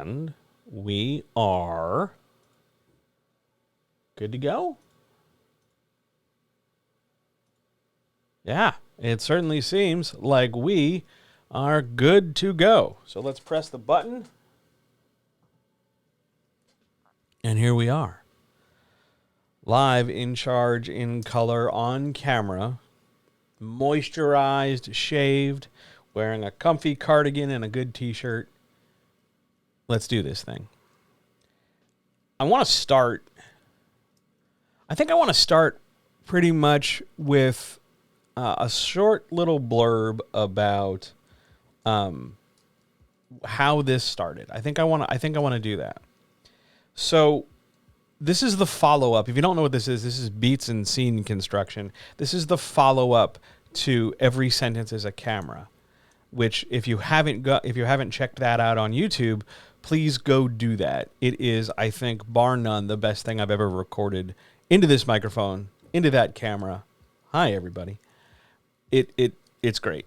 And we are good to go. Yeah, it certainly seems like we are good to go. So let's press the button. And here we are. Live, in charge, in color, on camera, moisturized, shaved, wearing a comfy cardigan and a good t-shirt. Let's do this thing. I want to start pretty much with a short little blurb about how this started. I think I want to do that. So this is the follow-up. If you don't know what this is beats and scene construction. This is the follow-up to Every Sentence is a Camera, which if you haven't checked that out on YouTube, please go do that. It is, I think, bar none, the best thing I've ever recorded into this microphone, into that camera. Hi, everybody. It's great.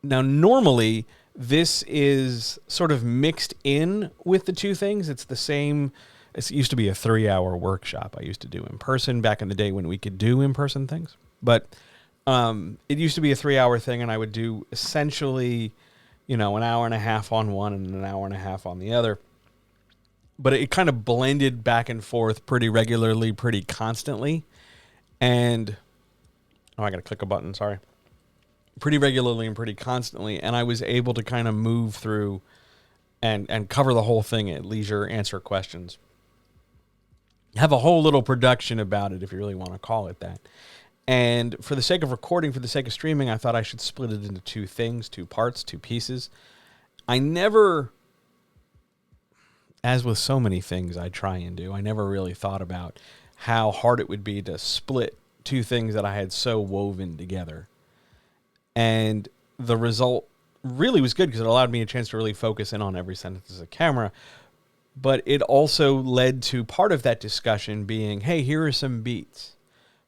Now, normally, this is sort of mixed in with the two things. It's the same. It used to be a 3-hour workshop I used to do in person back in the day when we could do in-person things. But it used to be a 3-hour thing, and I would do essentially, an hour and a half on one and an hour and a half on the other. But it kind of blended back and forth pretty regularly, pretty constantly. And, I got to click a button, sorry. Pretty regularly and pretty constantly. And I was able to kind of move through and cover the whole thing at leisure, answer questions. Have a whole little production about it, if you really want to call it that. And for the sake of recording, for the sake of streaming, I thought I should split it into two things, two parts, two pieces. I never, as with so many things I try and do, I never really thought about how hard it would be to split two things that I had so woven together. And the result really was good because it allowed me a chance to really focus in on Every Sentence as a Camera. But it also led to part of that discussion being, hey, here are some beats.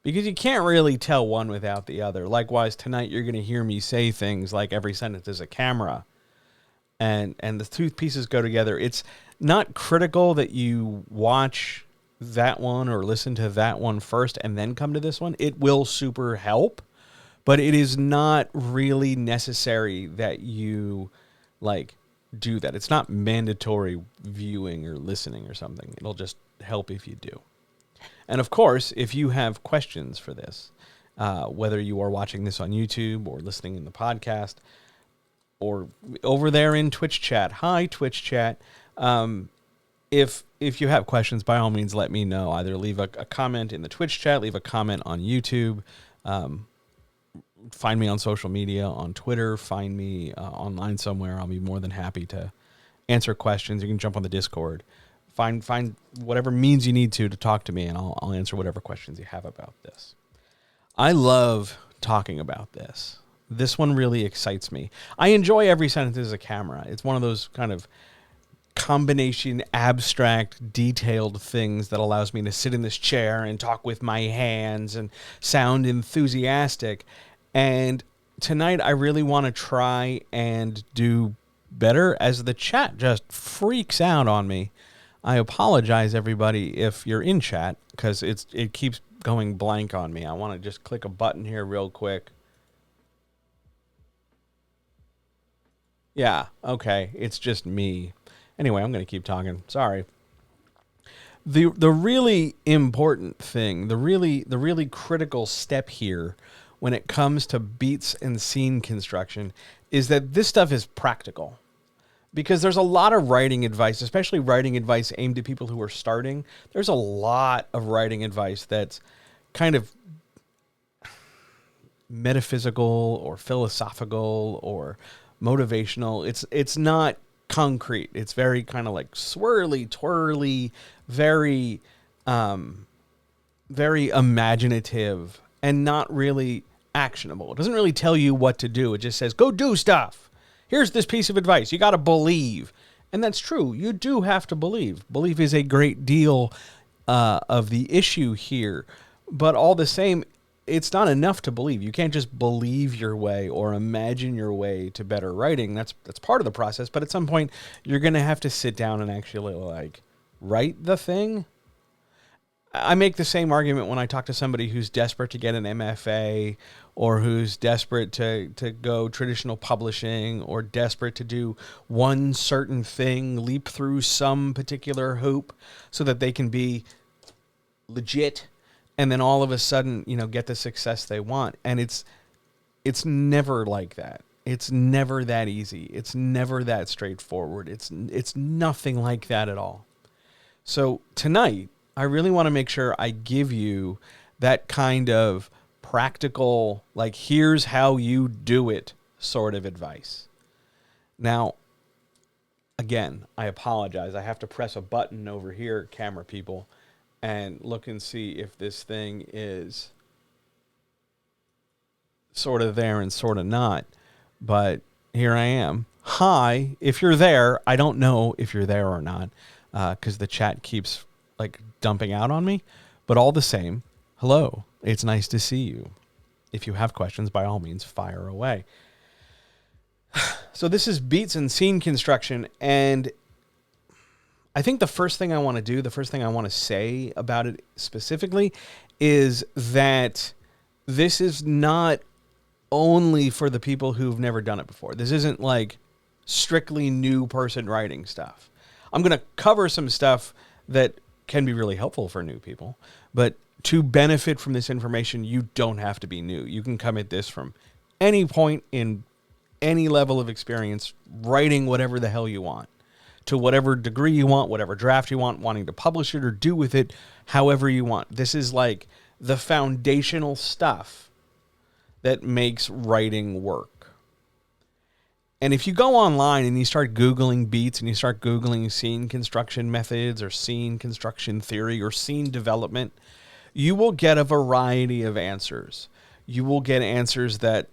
Because you can't really tell one without the other. Likewise, tonight you're going to hear me say things like Every Sentence is a Camera. And the two pieces go together. It's not critical that you watch that one or listen to that one first and then come to this one. It will super help. But it is not really necessary that you, do that. It's not mandatory viewing or listening or something. It'll just help if you do. And of course, if you have questions for this, whether you are watching this on YouTube or listening in the podcast or over there in Twitch chat, hi Twitch chat. If you have questions, by all means, let me know. Either leave a comment in the Twitch chat, leave a comment on YouTube, find me on social media, on Twitter, find me online somewhere. I'll be more than happy to answer questions. You can jump on the Discord. Find whatever means you need to talk to me, and I'll answer whatever questions you have about this. I love talking about this. This one really excites me. I enjoy Every Sentence as a Camera. It's one of those kind of combination, abstract, detailed things that allows me to sit in this chair and talk with my hands and sound enthusiastic. And tonight I really want to try and do better as the chat just freaks out on me. I apologize, everybody, if you're in chat, because it keeps going blank on me. I want to just click a button here real quick. Yeah, okay, it's just me. Anyway, I'm going to keep talking. Sorry. The really important thing, the really critical step here when it comes to beats and scene construction is that this stuff is practical. Because there's a lot of writing advice, especially writing advice aimed at people who are starting. There's a lot of writing advice that's kind of metaphysical or philosophical or motivational. It's not concrete. It's very kind of like swirly, twirly, very imaginative and not really actionable. It doesn't really tell you what to do. It just says, go do stuff. Here's this piece of advice. You got to believe. And that's true. You do have to believe. Belief is a great deal of the issue here. But all the same, it's not enough to believe. You can't just believe your way or imagine your way to better writing. That's part of the process. But at some point, you're going to have to sit down and actually like write the thing. I make the same argument when I talk to somebody who's desperate to get an MFA or who's desperate to go traditional publishing or desperate to do one certain thing, leap through some particular hoop so that they can be legit and then all of a sudden, get the success they want. And it's never like that. It's never that easy. It's never that straightforward. It's nothing like that at all. So tonight, I really want to make sure I give you that kind of practical, like, here's how you do it sort of advice. Now, again, I apologize. I have to press a button over here, camera people, and look and see if this thing is sort of there and sort of not. But here I am. Hi, if you're there. I don't know if you're there or not because the chat keeps like dumping out on me. But all the same, hello. It's nice to see you. If you have questions, by all means, fire away. So this is beats and scene construction, and I think the first thing I want to do, the first thing I want to say about it specifically is that this is not only for the people who've never done it before. This isn't like strictly new person writing stuff. I'm going to cover some stuff that can be really helpful for new people, but to benefit from this information, you don't have to be new. You can come at this from any point in any level of experience, writing whatever the hell you want, to whatever degree you want, whatever draft you want, wanting to publish it or do with it however you want. This is like the foundational stuff that makes writing work. And if you go online and you start Googling beats and you start Googling scene construction methods or scene construction theory or scene development, you will get a variety of answers. You will get answers that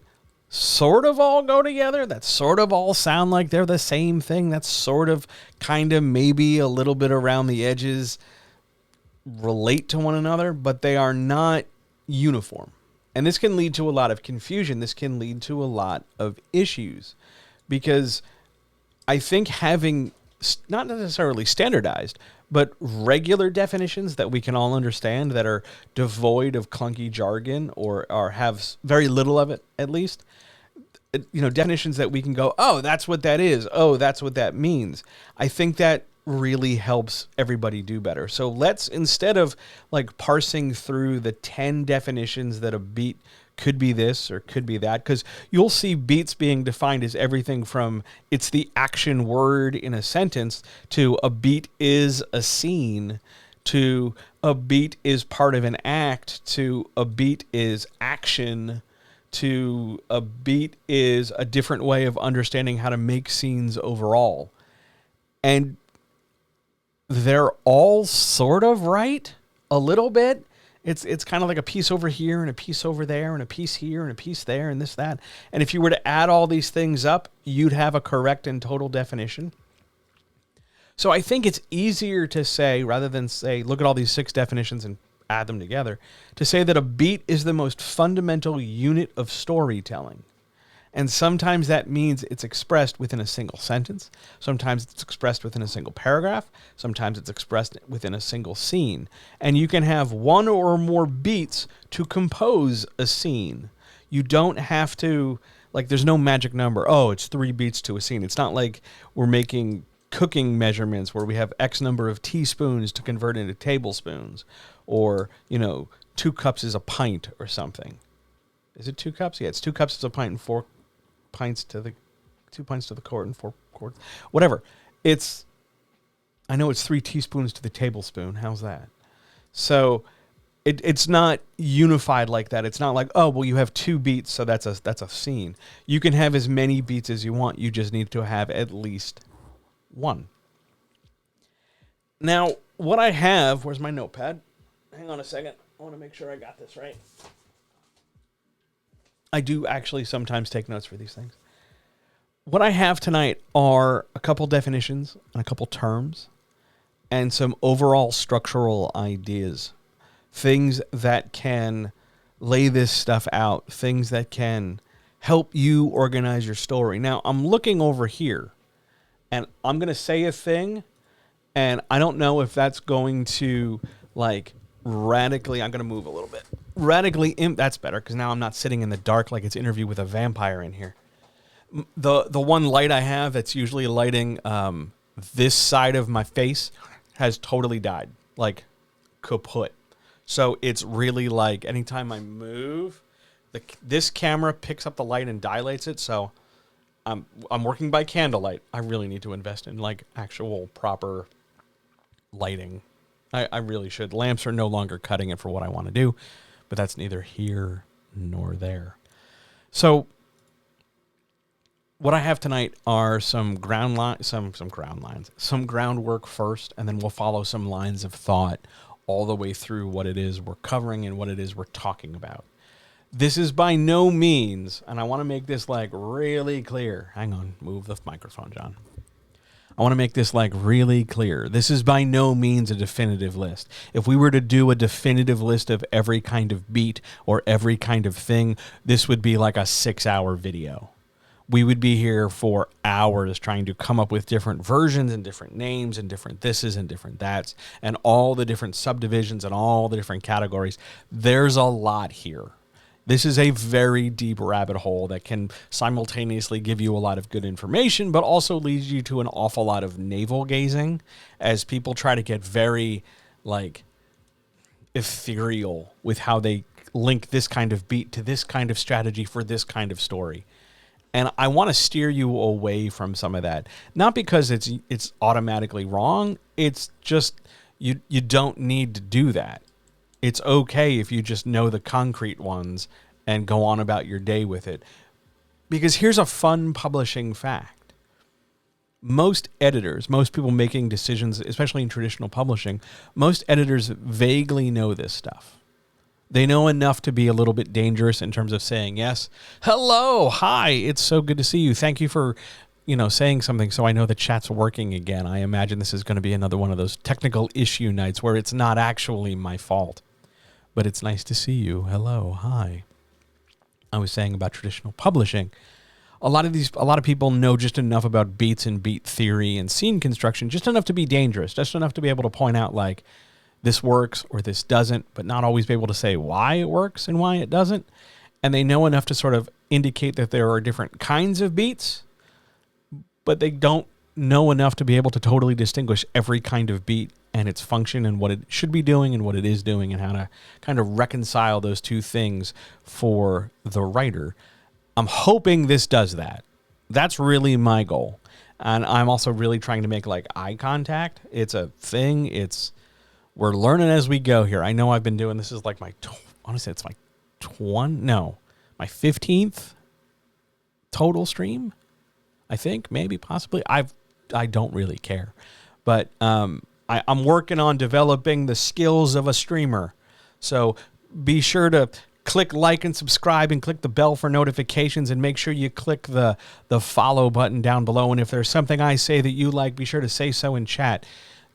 sort of all go together, that sort of all sound like they're the same thing, that sort of kind of maybe a little bit around the edges relate to one another, but they are not uniform. And this can lead to a lot of confusion. This can lead to a lot of issues because I think having not necessarily standardized, but regular definitions that we can all understand that are devoid of clunky jargon or have very little of it, at least, definitions that we can go, oh, that's what that is. Oh, that's what that means. I think that really helps everybody do better. So let's, instead of like parsing through the 10 definitions that a beat could be this or could be that, because you'll see beats being defined as everything from it's the action word in a sentence to a beat is a scene to a beat is part of an act to a beat is action to a beat is a different way of understanding how to make scenes overall. And they're all sort of right a little bit. It's kind of like a piece over here and a piece over there and a piece here and a piece there and this, that. And if you were to add all these things up, you'd have a correct and total definition. So I think it's easier to say, rather than say, look at all these 6 definitions and add them together, to say that a beat is the most fundamental unit of storytelling. And sometimes that means it's expressed within a single sentence. Sometimes it's expressed within a single paragraph. Sometimes it's expressed within a single scene. And you can have one or more beats to compose a scene. You don't have to, like, there's no magic number. Oh, it's 3 beats to a scene. It's not like we're making cooking measurements where we have X number of teaspoons to convert into tablespoons. Or, 2 cups is a pint or something. Is it 2 cups? Yeah, it's 2 cups is a pint and 4 pints to the 2 pints to the quart and 4 quarts, whatever. I know it's 3 teaspoons to the tablespoon. How's that? So it's not unified like that. It's not like, oh, well, you have 2 beats, so that's a scene. You can have as many beats as you want. You just need to have at least 1. Now, what I have, where's my notepad? Hang on a second. I want to make sure I got this right. I do actually sometimes take notes for these things. What I have tonight are a couple definitions and a couple terms and some overall structural ideas, things that can lay this stuff out, things that can help you organize your story. Now, I'm looking over here, and I'm going to say a thing, and I don't know if that's going to, like, radically, I'm going to move a little bit. That's better, because now I'm not sitting in the dark like it's Interview with a Vampire in here. The one light I have that's usually lighting this side of my face has totally died, like kaput. So it's really like anytime I move, this camera picks up the light and dilates it. So I'm working by candlelight. I really need to invest in like actual proper lighting. I really should. Lamps are no longer cutting it for what I want to do, but that's neither here nor there. So what I have tonight are some groundwork first, and then we'll follow some lines of thought all the way through what it is we're covering and what it is we're talking about. This is by no means, and I want to make this like really clear. Hang on, move the microphone, John. I want to make this like really clear. This is by no means a definitive list. If we were to do a definitive list of every kind of beat or every kind of thing, this would be like a 6-hour video. We would be here for hours trying to come up with different versions and different names and different thises and different that's and all the different subdivisions and all the different categories. There's a lot here. This is a very deep rabbit hole that can simultaneously give you a lot of good information, but also leads you to an awful lot of navel gazing as people try to get very like ethereal with how they link this kind of beat to this kind of strategy for this kind of story. And I want to steer you away from some of that. Not because it's automatically wrong. It's just you don't need to do that. It's okay if you just know the concrete ones and go on about your day with it. Because here's a fun publishing fact. Most editors, most people making decisions, especially in traditional publishing, most editors vaguely know this stuff. They know enough to be a little bit dangerous in terms of saying, yes, hello, hi, it's so good to see you. Thank you for, saying something so I know the chat's working again. I imagine this is going to be another one of those technical issue nights where it's not actually my fault. But it's nice to see you. Hello, hi. I was saying about traditional publishing. A lot of people know just enough about beats and beat theory and scene construction, just enough to be dangerous, just enough to be able to point out like, this works or this doesn't, but not always be able to say why it works and why it doesn't. And they know enough to sort of indicate that there are different kinds of beats, but they don't know enough to be able to totally distinguish every kind of beat and its function and what it should be doing and what it is doing and how to kind of reconcile those two things for the writer. I'm hoping this does that. That's really my goal. And I'm also really trying to make like eye contact. It's a thing. We're learning as we go here. I know I've been doing this is like honestly, it's my 15th total stream. I think maybe possibly. I don't really care, but I'm working on developing the skills of a streamer. So be sure to click like and subscribe and click the bell for notifications and make sure you click the follow button down below. And if there's something I say that you like, be sure to say so in chat.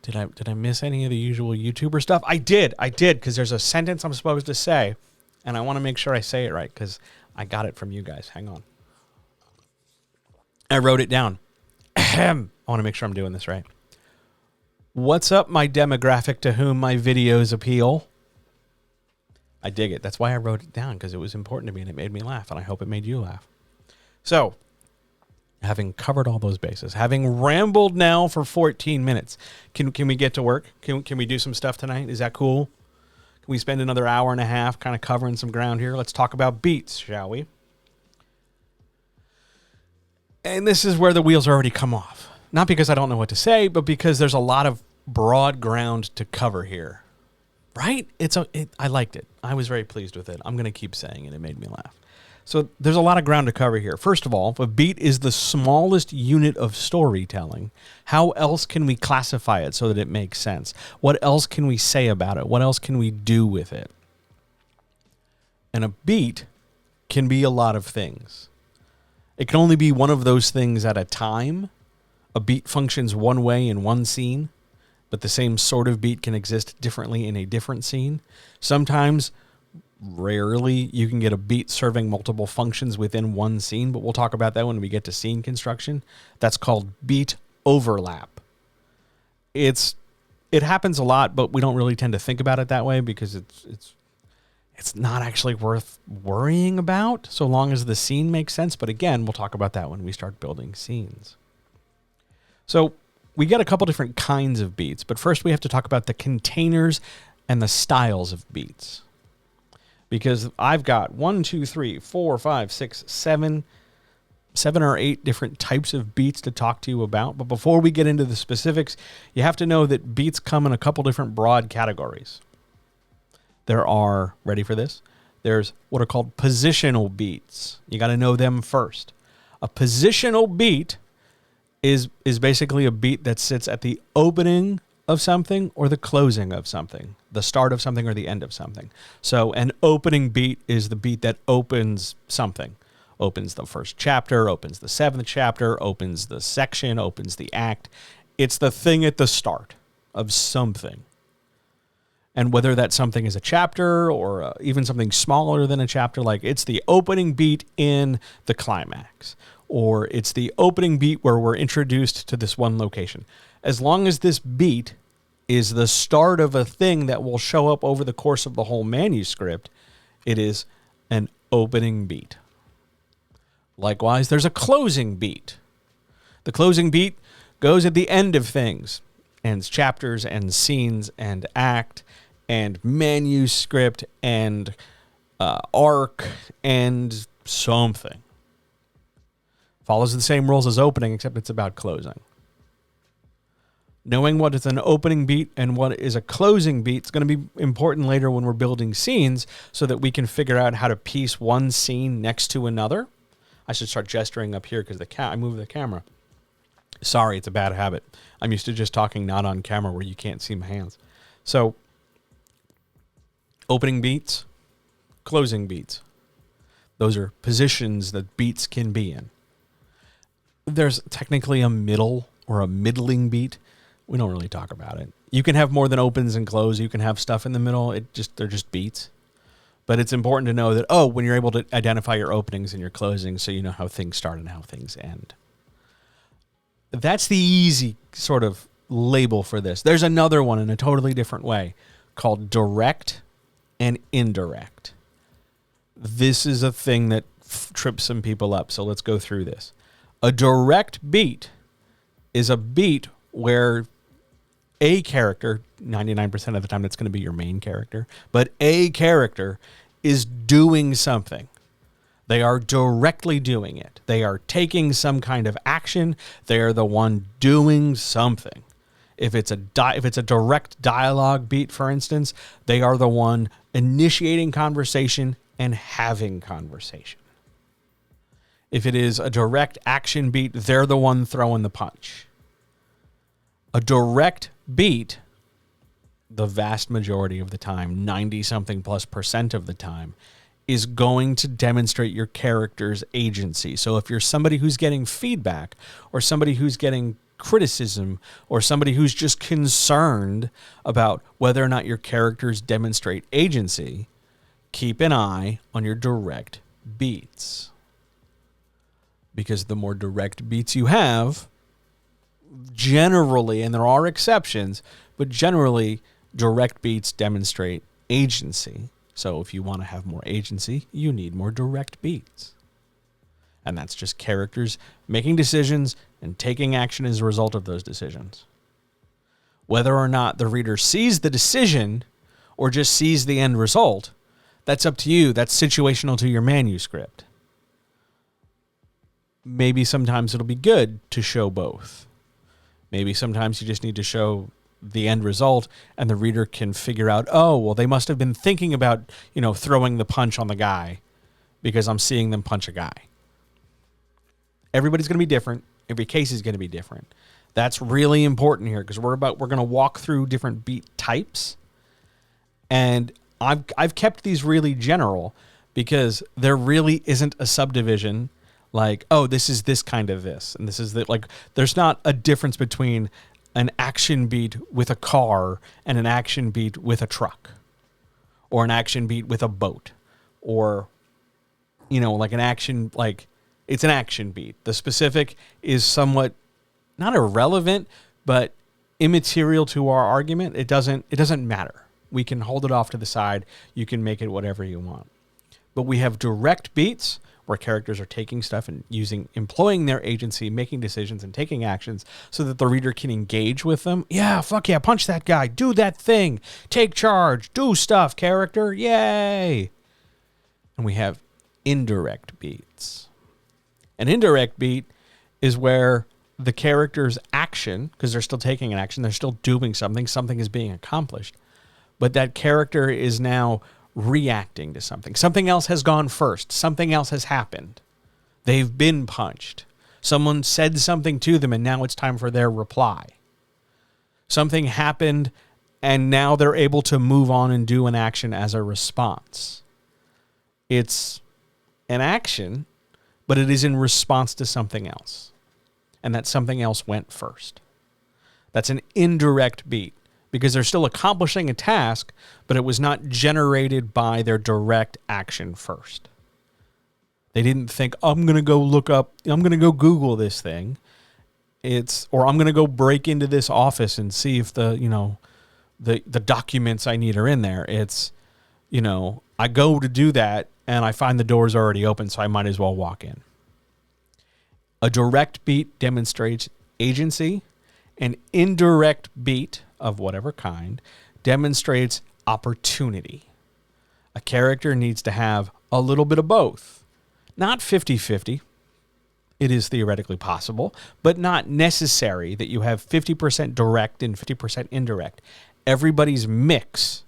Did I miss any of the usual YouTuber stuff? I did, because there's a sentence I'm supposed to say, and I want to make sure I say it right, because I got it from you guys. Hang on. I wrote it down. I want to make sure I'm doing this right. What's up, my demographic to whom my videos appeal? I dig it. That's why I wrote it down, because it was important to me, and it made me laugh, and I hope it made you laugh. So, having covered all those bases, having rambled now for 14 minutes, can we get to work? Can we do some stuff tonight? Is that cool? Can we spend another hour and a half kind of covering some ground here? Let's talk about beats, shall we? And this is where the wheels already come off. Not because I don't know what to say, but because there's a lot of broad ground to cover here. Right? I liked it. I was very pleased with it. I'm going to keep saying it. It made me laugh. So there's a lot of ground to cover here. First of all, if a beat is the smallest unit of storytelling, how else can we classify it so that it makes sense? What else can we say about it? What else can we do with it? And a beat can be a lot of things. It can only be one of those things at a time. A beat functions one way in one scene, but the same sort of beat can exist differently in a different scene. Sometimes rarely you can get a beat serving multiple functions within one scene, but we'll talk about that when we get to scene construction. That's called beat overlap. It happens a lot, but we don't really tend to think about it that way because it's not actually worth worrying about so long as the scene makes sense. But again, we'll talk about that when we start building scenes. So we get a couple different kinds of beats, but first we have to talk about the containers and the styles of beats. Because I've got 1, 2, 3, 4, 5, 6, 7 or 8 different types of beats to talk to you about. But before we get into the specifics, you have to know that beats come in a couple different broad categories. There are, ready for this? There's what are called positional beats. You got to know them first. A positional beat is basically a beat that sits at the opening of something or the closing of something, the start of something or the end of something. So an opening beat is the beat that opens something. Opens the first chapter, opens the 7th chapter, opens the section, opens the act. It's the thing at the start of something. And whether that something is a chapter or even something smaller than a chapter, like it's the opening beat in the climax, or it's the opening beat where we're introduced to this one location. As long as this beat is the start of a thing that will show up over the course of the whole manuscript, it is an opening beat. Likewise, there's a closing beat. The closing beat goes at the end of things, ends chapters and scenes and act and manuscript and arc and something. Follows the same rules as opening, except it's about closing. Knowing what is an opening beat and what is a closing beat is going to be important later when we're building scenes so that we can figure out how to piece one scene next to another. I should start gesturing up here because I moved the camera. Sorry, it's a bad habit. I'm used to just talking not on camera where you can't see my hands. So, opening beats, closing beats. Those are positions that beats can be in. There's technically a middle or a middling beat. We don't really talk about it. You can have more than opens and close. You can have stuff in the middle. They're just beats. But it's important to know that, when you're able to identify your openings and your closings so you know how things start and how things end. That's the easy sort of label for this. There's another one in a totally different way called direct and indirect. This is a thing that trips some people up, so let's go through this. A direct beat is a beat where a character, 99% of the time that's going to be your main character, but a character is doing something. They are directly doing it. They are taking some kind of action. They are the one doing something. If it's a direct dialogue beat, for instance, they are the one initiating conversation and having conversation. If it is a direct action beat, they're the one throwing the punch. A direct beat, the vast majority of the time, 90-something plus % of the time, is going to demonstrate your character's agency. So if you're somebody who's getting feedback or somebody who's getting criticism or somebody who's just concerned about whether or not your characters demonstrate agency, keep an eye on your direct beats. Because the more direct beats you have, generally, and there are exceptions, but generally, direct beats demonstrate agency. So if you want to have more agency, you need more direct beats. And that's just characters making decisions and taking action as a result of those decisions. Whether or not the reader sees the decision or just sees the end result, that's up to you. That's situational to your manuscript. Maybe sometimes it'll be good to show both. Maybe sometimes you just need to show the end result and the reader can figure out, they must have been thinking about, throwing the punch on the guy because I'm seeing them punch a guy. Everybody's going to be different. Every case is going to be different. That's really important here because we're going to walk through different beat types. And I've kept these really general because there really isn't a subdivision like, this is this kind of this. And this is that, like, there's not a difference between an action beat with a car and an action beat with a truck or an action beat with a boat. or, like an action, like it's an action beat. The specific is somewhat not irrelevant, but immaterial to our argument. It doesn't matter. We can hold it off to the side. You can make it whatever you want. But we have direct beats where characters are taking stuff and employing their agency, making decisions and taking actions so that the reader can engage with them. Yeah, fuck yeah, punch that guy, do that thing, take charge, do stuff, character, yay. And we have indirect beats. An indirect beat is where the character's action, because they're still taking an action, they're still doing something is being accomplished, but that character is now reacting to something. Something else has gone first. Something else has happened. They've been punched. Someone said something to them, and now it's time for their reply. Something happened, and now they're able to move on and do an action as a response. It's an action, but it is in response to something else. And that something else went first. That's an indirect beat, because they're still accomplishing a task, but it was not generated by their direct action first. They didn't think, I'm going to go Google this thing. Or I'm going to go break into this office and see if the documents I need are in there. It's, I go to do that and I find the door's already open, so I might as well walk in. A direct beat demonstrates agency. An indirect beat of whatever kind demonstrates opportunity. A character needs to have a little bit of both. Not 50-50. It is theoretically possible, but not necessary that you have 50% direct and 50% indirect. Everybody's mix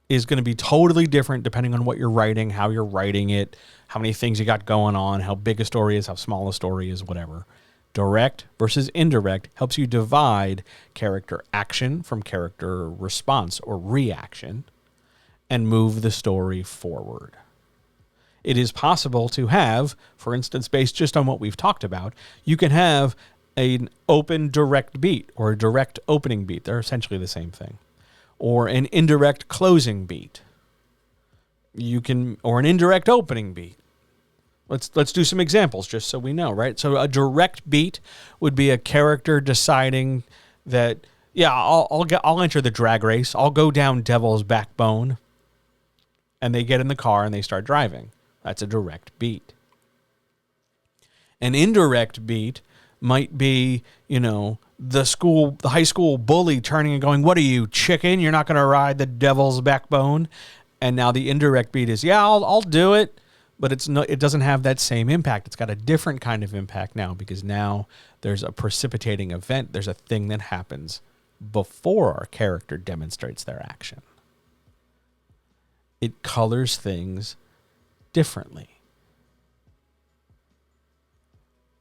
is going to be totally different depending on what you're writing, how you're writing it, how many things you got going on, how big a story is, how small a story is, whatever. Direct versus indirect helps you divide character action from character response or reaction and move the story forward. It is possible to have, for instance, based just on what we've talked about, you can have an open direct beat or a direct opening beat. They're essentially the same thing. Or an indirect closing beat. Or an indirect opening beat. Let's do some examples just so we know, right? So a direct beat would be a character deciding that, yeah, I'll enter the drag race. I'll go down Devil's Backbone. And they get in the car and they start driving. That's a direct beat. An indirect beat might be, the high school bully turning and going, what are you, chicken? You're not going to ride the Devil's Backbone? And now the indirect beat is, yeah, I'll do it. But it doesn't have that same impact. It's got a different kind of impact now because now there's a precipitating event. There's a thing that happens before our character demonstrates their action. It colors things differently.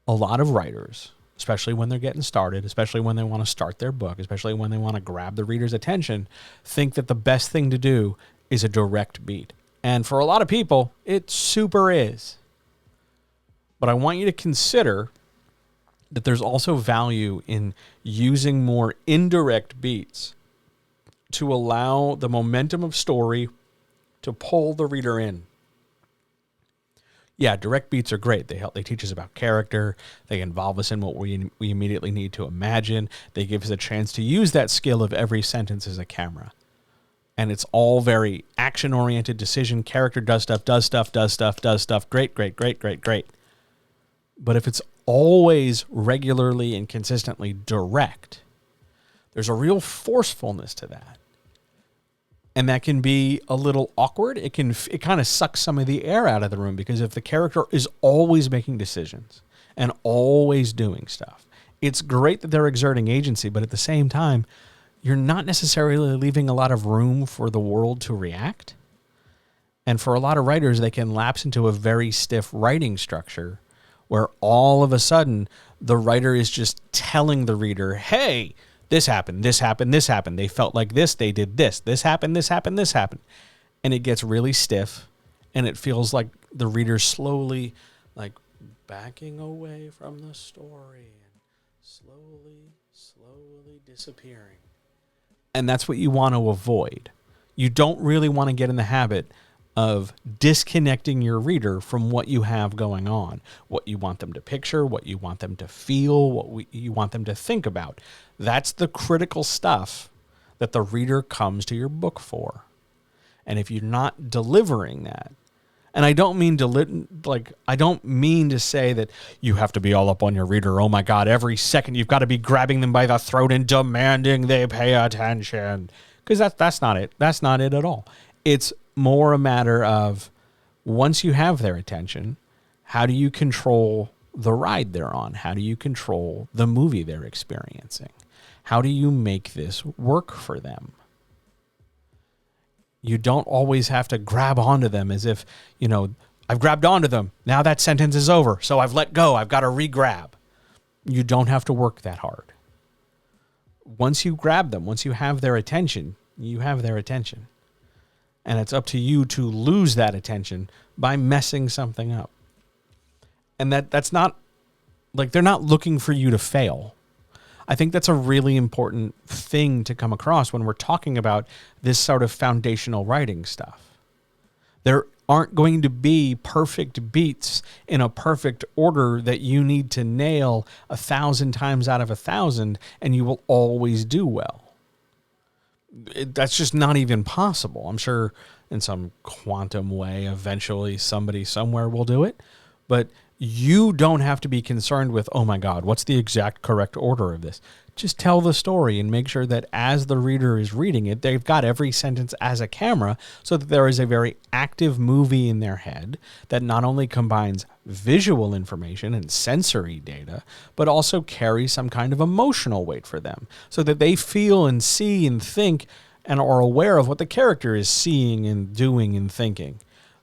A lot of writers, especially when they're getting started, especially when they want to start their book, especially when they want to grab the reader's attention, think that the best thing to do is a direct beat. And for a lot of people, it super is. But I want you to consider that there's also value in using more indirect beats to allow the momentum of story to pull the reader in. Yeah, direct beats are great. They teach us about character. They involve us in what we immediately need to imagine. They give us a chance to use that skill of every sentence as a camera. And it's all very action-oriented decision. Character does stuff. Great. But if it's always regularly and consistently direct, there's a real forcefulness to that. And that can be a little awkward. It kind of sucks some of the air out of the room because if the character is always making decisions and always doing stuff, it's great that they're exerting agency, but at the same time, you're not necessarily leaving a lot of room for the world to react. And for a lot of writers, they can lapse into a very stiff writing structure where all of a sudden the writer is just telling the reader, hey, this happened. They felt like this, they did this. This happened. And it gets really stiff and it feels like the reader's slowly like backing away from the story and slowly disappearing. And that's what you want to avoid. You don't really want to get in the habit of disconnecting your reader from what you have going on, what you want them to picture, what you want them to feel, you want them to think about. That's the critical stuff that the reader comes to your book for. And if you're not delivering that, and I don't mean I don't mean to say that you have to be all up on your reader. Oh my God, every second you've got to be grabbing them by the throat and demanding they pay attention. Because that's not it. That's not it at all. It's more a matter of, once you have their attention, how do you control the ride they're on? How do you control the movie they're experiencing? How do you make this work for them? You don't always have to grab onto them as if, I've grabbed onto them. Now that sentence is over. So I've let go. I've got to re-grab. You don't have to work that hard. Once you grab them, once you have their attention, you have their attention. And it's up to you to lose that attention by messing something up. And that's not, they're not looking for you to fail. I think that's a really important thing to come across when we're talking about this sort of foundational writing stuff. There aren't going to be perfect beats in a perfect order that you need to nail 1,000 times out of 1,000 and you will always do well. That's just not even possible. I'm sure in some quantum way, eventually somebody somewhere will do it, but you don't have to be concerned with, oh my God, what's the exact correct order of this? Just tell the story and make sure that as the reader is reading it, they've got every sentence as a camera so that there is a very active movie in their head that not only combines visual information and sensory data, but also carries some kind of emotional weight for them so that they feel and see and think and are aware of what the character is seeing and doing and thinking.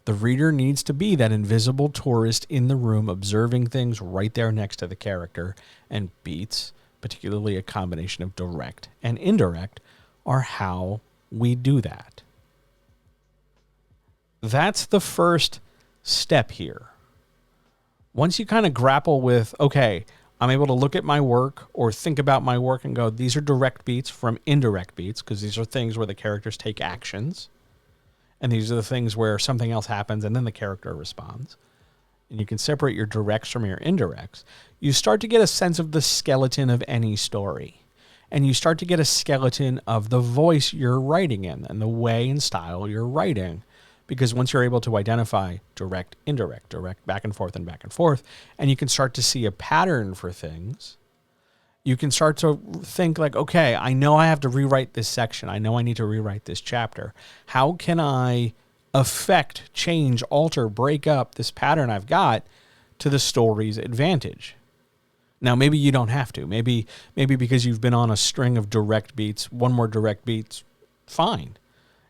The reader needs to be that invisible tourist in the room observing things right there next to the character, and beats, particularly a combination of direct and indirect, are how we do that. That's the first step here. Once you kind of grapple with, okay, I'm able to look at my work or think about my work and go, these are direct beats from indirect beats, because these are things where the characters take actions. And these are the things where something else happens and then the character responds. And you can separate your directs from your indirects. You start to get a sense of the skeleton of any story. And you start to get a skeleton of the voice you're writing in and the way and style you're writing. Because once you're able to identify direct, indirect, direct, back and forth, and you can start to see a pattern for things, you can start to think like, okay, I know I have to rewrite this section. I know I need to rewrite this chapter. How can I affect, change, alter, break up this pattern I've got to the story's advantage? Now, maybe you don't have to. Maybe because you've been on a string of direct beats, one more direct beat's fine.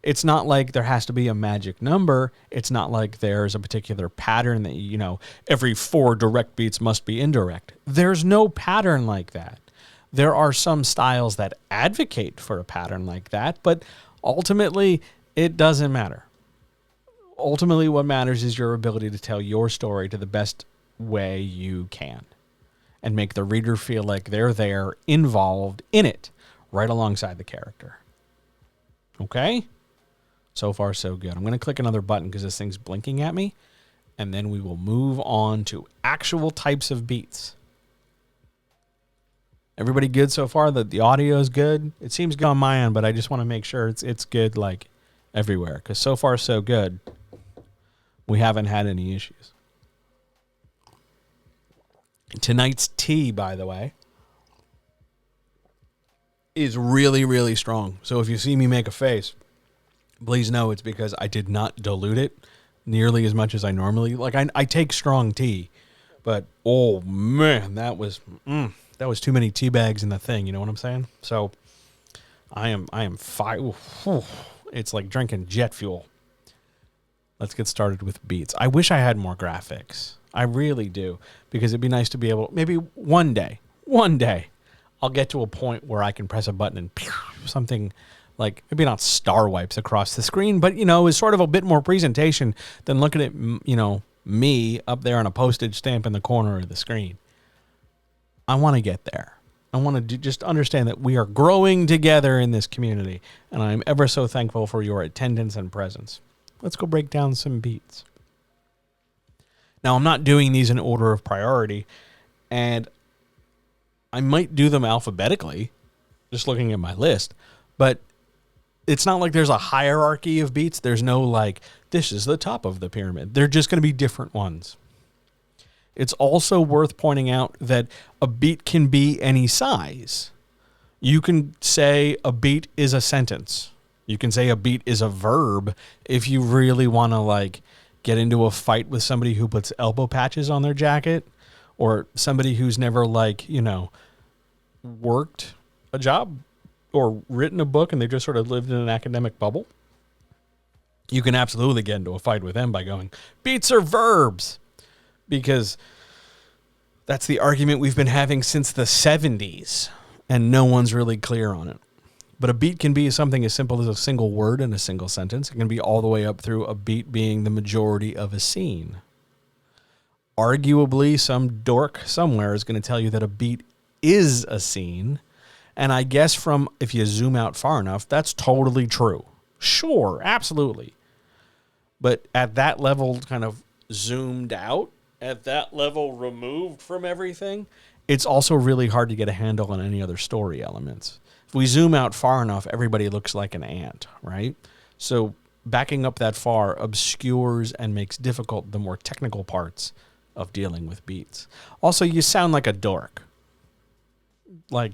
It's not like there has to be a magic number. It's not like there's a particular pattern that, every 4 direct beats must be indirect. There's no pattern like that. There are some styles that advocate for a pattern like that, but ultimately, it doesn't matter. Ultimately, what matters is your ability to tell your story to the best way you can and make the reader feel like they're there, involved in it, right alongside the character. Okay? So far, so good. I'm going to click another button because this thing's blinking at me, and then we will move on to actual types of beats. Everybody good so far? The audio is good? It seems good on my end, but I just want to make sure it's good like everywhere, because so far, so good. We haven't had any issues. Tonight's tea, by the way, is really, really strong. So if you see me make a face, please know it's because I did not dilute it nearly as much as I normally. I take strong tea, but oh man, that was too many tea bags in the thing. You know what I'm saying? So I am fine. It's like drinking jet fuel. Let's get started with beats. I wish I had more graphics. I really do, because it'd be nice to be able, maybe one day, I'll get to a point where I can press a button and something like, maybe not star wipes across the screen, but, is sort of a bit more presentation than looking at, me up there on a postage stamp in the corner of the screen. I want to get there. I want to just understand that we are growing together in this community, and I'm ever so thankful for your attendance and presence. let's go break down some beats. Now, I'm not doing these in order of priority, and I might do them alphabetically, just looking at my list, but it's not like there's a hierarchy of beats. There's no like, this is the top of the pyramid. They're just going to be different ones. It's also worth pointing out that a beat can be any size. You can say a beat is a sentence. You can say a beat is a verb if you really want to like get into a fight with somebody who puts elbow patches on their jacket, or somebody who's never like, worked a job or written a book and they just sort of lived in an academic bubble. You can absolutely get into a fight with them by going, beats are verbs, because that's the argument we've been having since the 70s and no one's really clear on it. But a beat can be something as simple as a single word in a single sentence. It can be all the way up through a beat being the majority of a scene. Arguably, some dork somewhere is going to tell you that a beat is a scene. And I guess if you zoom out far enough, that's totally true. Sure, absolutely. But at that level, kind of zoomed out, at that level removed from everything, it's also really hard to get a handle on any other story elements. If we zoom out far enough, everybody looks like an ant, right? So backing up that far obscures and makes difficult the more technical parts of dealing with beats. Also, you sound like a dork. Like,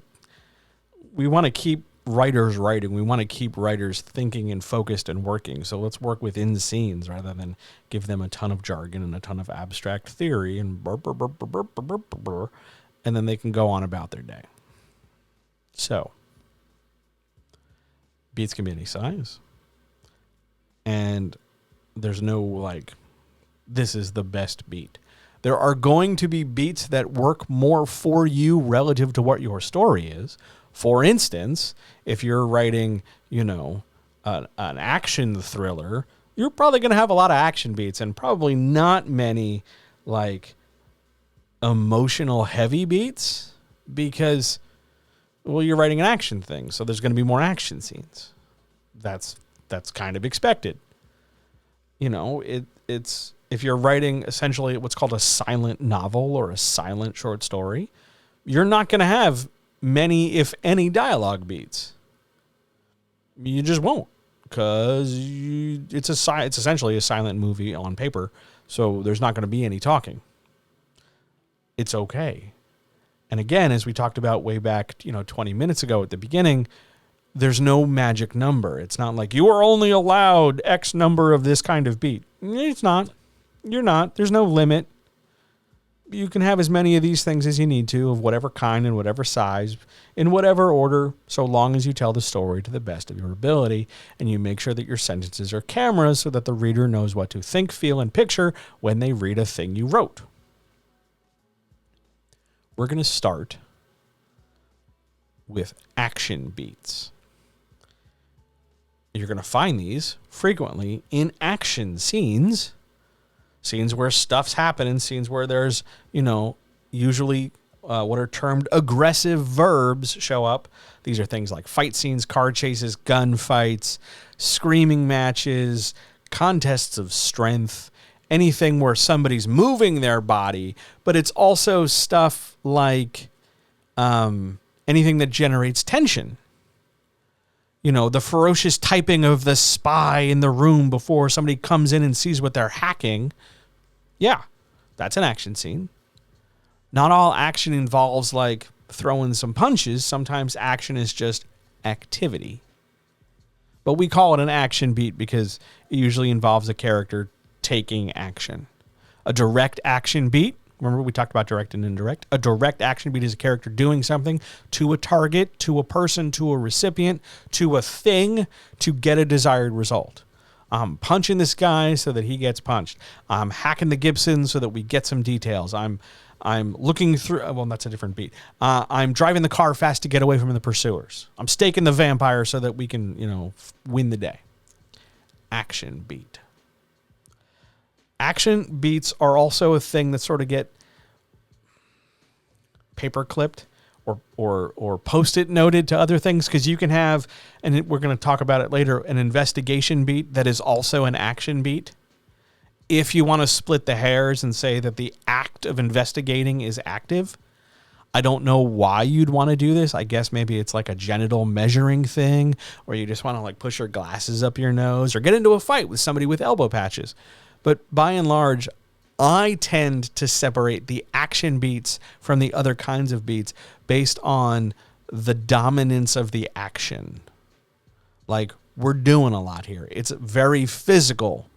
we want to keep writers writing. We want to keep writers thinking and focused and working. So let's work within scenes rather than give them a ton of jargon and a ton of abstract theory and and then they can go on about their day. So, beats can be any size. And there's no like, this is the best beat. There are going to be beats that work more for you relative to what your story is. For instance, if you're writing, an action thriller, you're probably going to have a lot of action beats and probably not many like emotional heavy beats because, well, you're writing an action thing. So there's going to be more action scenes. That's kind of expected. It's if you're writing essentially what's called a silent novel or a silent short story, you're not going to have many, if any, dialogue beats. You just won't, because it's essentially a silent movie on paper, so there's not going to be any talking. It's okay. And again, as we talked about way back, 20 minutes ago at the beginning, there's no magic number. It's not like you are only allowed X number of this kind of beat. It's not. You're not. There's no limit. You can have as many of these things as you need to, of whatever kind and whatever size, in whatever order, so long as you tell the story to the best of your ability, and you make sure that your sentences are cameras so that the reader knows what to think, feel, and picture when they read a thing you wrote. We're going to start with action beats. You're going to find these frequently in action scenes. Scenes where stuff's happening, scenes where there's, usually what are termed aggressive verbs show up. These are things like fight scenes, car chases, gun fights, screaming matches, contests of strength, anything where somebody's moving their body, but it's also stuff like anything that generates tension. The ferocious typing of the spy in the room before somebody comes in and sees what they're hacking. Yeah, that's an action scene. Not all action involves like throwing some punches. Sometimes action is just activity. But we call it an action beat because it usually involves a character taking action. A direct action beat, remember we talked about direct and indirect? A direct action beat is a character doing something to a target, to a person, to a recipient, to a thing to get a desired result. I'm punching this guy so that he gets punched. I'm hacking the Gibson so that we get some details. I'm looking through, well, that's a different beat. I'm driving the car fast to get away from the pursuers. I'm staking the vampire so that we can, win the day. Action beat. Action beats are also a thing that sort of get paper clipped or post-it noted to other things, because you can have, and we're going to talk about it later, an investigation beat that is also an action beat. If you want to split the hairs and say that the act of investigating is active, I don't know why you'd want to do this. I guess maybe it's like a genital measuring thing, or you just want to like push your glasses up your nose or get into a fight with somebody with elbow patches. But by and large, I tend to separate the action beats from the other kinds of beats based on the dominance of the action. Like, we're doing a lot here. It's very physical,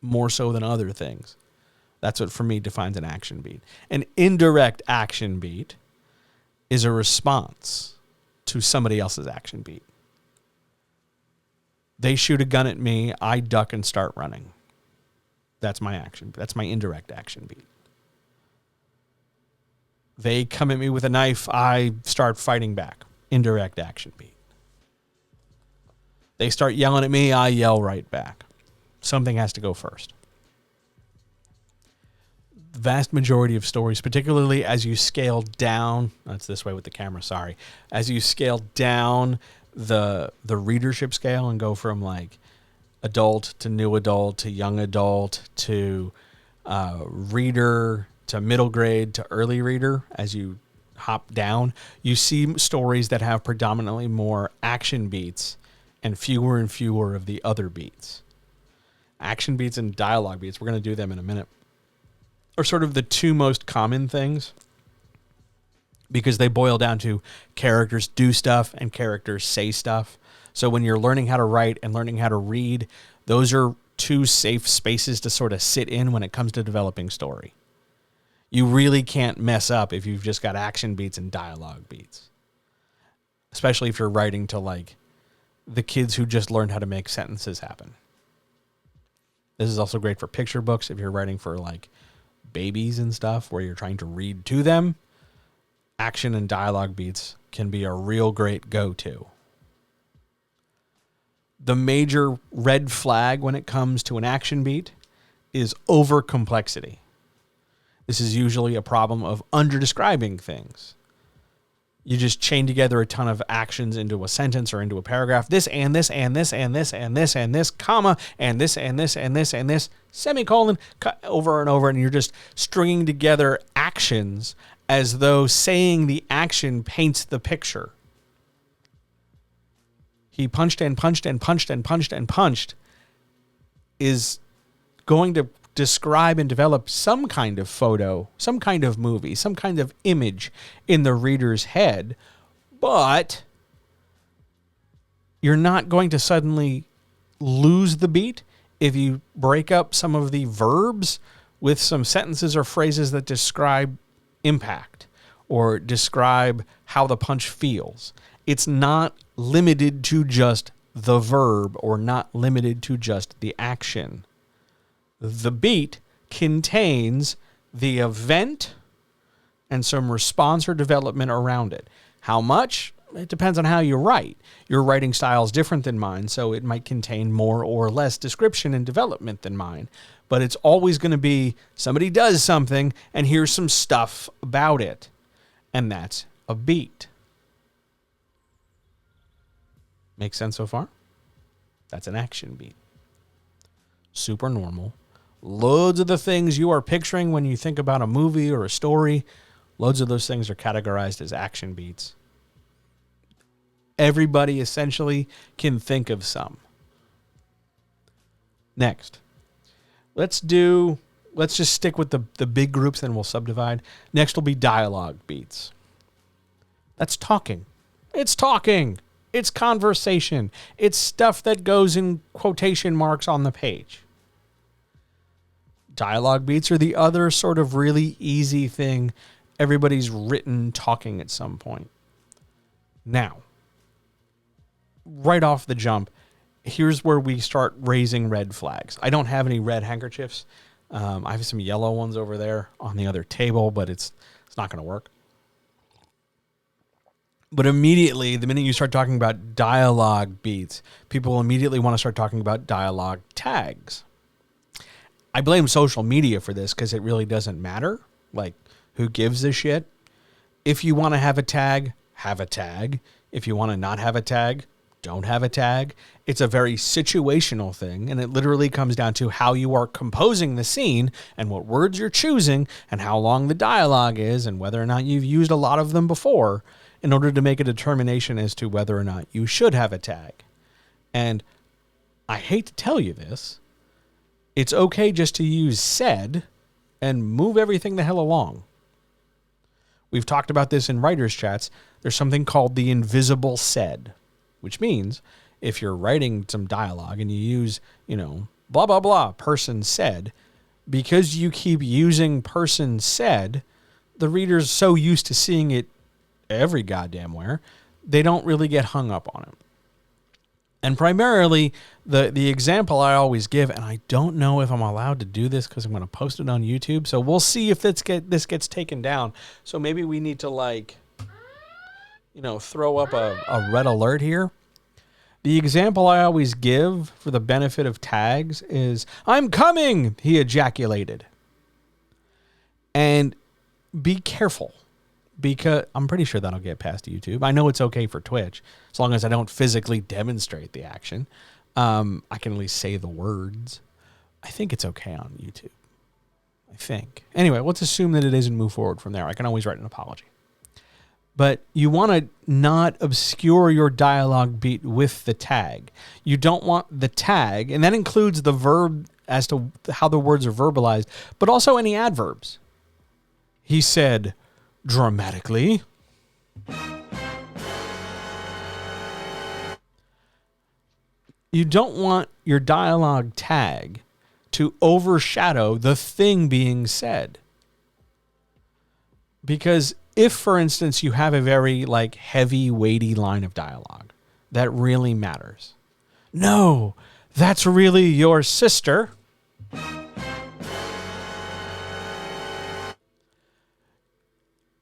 more so than other things. That's what, for me, defines an action beat. An indirect action beat is a response to somebody else's action beat. They shoot a gun at me, I duck and start running. That's my action. That's my indirect action beat. They come at me with a knife, I start fighting back. Indirect action beat. They start yelling at me, I yell right back. Something has to go first. The vast majority of stories, particularly as you scale down, that's this way with the camera, sorry. As you scale down the readership scale and go from like adult to new adult to young adult to reader to middle grade to early reader, as you hop down, you see stories that have predominantly more action beats and fewer of the other beats. Action beats and dialogue beats, we're going to do them in a minute, are sort of the two most common things because they boil down to characters do stuff and characters say stuff. So when you're learning how to write and learning how to read, those are two safe spaces to sort of sit in when it comes to developing story. You really can't mess up if you've just got action beats and dialogue beats, especially if you're writing to like the kids who just learned how to make sentences happen. This is also great for picture books if you're writing for like babies and stuff where you're trying to read to them. Action and dialogue beats can be a real great go-to. The major red flag when it comes to an action beat is over complexity. This is usually a problem of under-describing things. You just chain together a ton of actions into a sentence or into a paragraph. This and this and this and this and this and this, comma, and this and this and this and this, semicolon, over and over, and you're just stringing together actions as though saying the action paints the picture. He punched and punched and punched and punched and punched is going to describe and develop some kind of photo, some kind of movie, some kind of image in the reader's head, but you're not going to suddenly lose the beat if you break up some of the verbs with some sentences or phrases that describe impact or describe how the punch feels. It's not limited to just the verb or not limited to just the action. The beat contains the event and some response or development around it. How much? It depends on how you write. Your writing style is different than mine, so it might contain more or less description and development than mine. But it's always going to be somebody does something and here's some stuff about it. And that's a beat. Make sense so far? That's an action beat. Super normal. Loads of the things you are picturing when you think about a movie or a story, loads of those things are categorized as action beats. Everybody essentially can think of some. Next, let's just stick with the big groups and we'll subdivide. Next will be dialogue beats. That's talking. It's talking. It's conversation. It's stuff that goes in quotation marks on the page. Dialogue beats are the other sort of really easy thing. Everybody's written talking at some point. Now, right off the jump, here's where we start raising red flags. I don't have any red handkerchiefs. I have some yellow ones over there on the other table, but it's not going to work. But immediately, the minute you start talking about dialogue beats, people immediately want to start talking about dialogue tags. I blame social media for this because it really doesn't matter. Like, who gives a shit? If you want to have a tag, have a tag. If you want to not have a tag, don't have a tag. It's a very situational thing, and it literally comes down to how you are composing the scene and what words you're choosing and how long the dialogue is and whether or not you've used a lot of them before in order to make a determination as to whether or not you should have a tag. And I hate to tell you this, it's okay just to use said and move everything the hell along. We've talked about this in writers' chats. There's something called the invisible said, which means if you're writing some dialogue and you use, blah, blah, blah, person said, because you keep using person said, the reader's so used to seeing it every goddamn where, they don't really get hung up on it. And primarily, the example I always give, and I don't know if I'm allowed to do this because I'm going to post it on YouTube, so we'll see if this gets taken down. So maybe we need to, throw up a red alert here. The example I always give for the benefit of tags is, "I'm coming," he ejaculated. And be careful, because I'm pretty sure that'll get past YouTube. I know it's okay for Twitch, as long as I don't physically demonstrate the action. I can at least say the words. I think it's okay on YouTube. I think. Anyway, let's assume that it is and move forward from there. I can always write an apology. But you want to not obscure your dialogue beat with the tag. You don't want the tag, and that includes the verb as to how the words are verbalized, but also any adverbs. He said, dramatically. You don't want your dialogue tag to overshadow the thing being said. Because if, for instance, you have a very heavy, weighty line of dialogue, that really matters. "No, that's really your sister."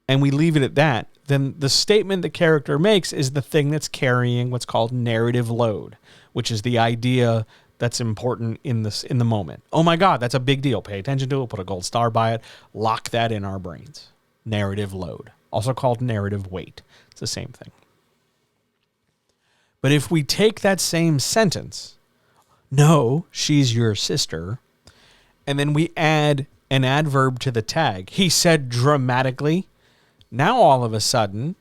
And we leave it at that, then the statement the character makes is the thing that's carrying what's called narrative load, which is the idea that's important in the moment. Oh my God, that's a big deal. Pay attention to it, put a gold star by it, lock that in our brains. Narrative load, also called narrative weight. It's the same thing. But if we take that same sentence, "No, she's your sister," and then we add an adverb to the tag, "He said dramatically," now all of a sudden,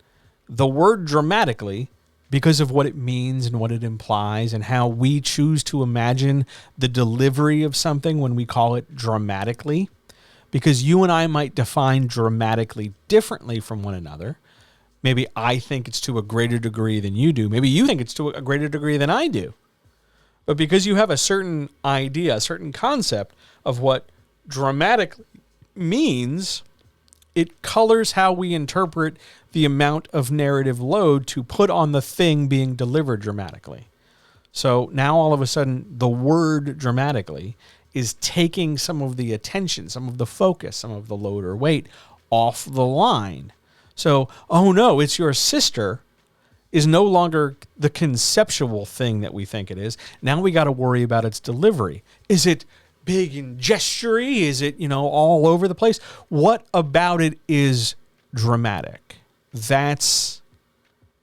the word dramatically, because of what it means and what it implies and how we choose to imagine the delivery of something when we call it dramatically, because you and I might define dramatically differently from one another. Maybe I think it's to a greater degree than you do. Maybe you think it's to a greater degree than I do. But because you have a certain idea, a certain concept of what dramatically means, it colors how we interpret the amount of narrative load to put on the thing being delivered dramatically. So now all of a sudden, the word dramatically is taking some of the attention, some of the focus, some of the load or weight off the line. So, "Oh no, it's your sister," is no longer the conceptual thing that we think it is. Now we got to worry about its delivery. Is it big and gestury? Is it, all over the place? What about it is dramatic? That's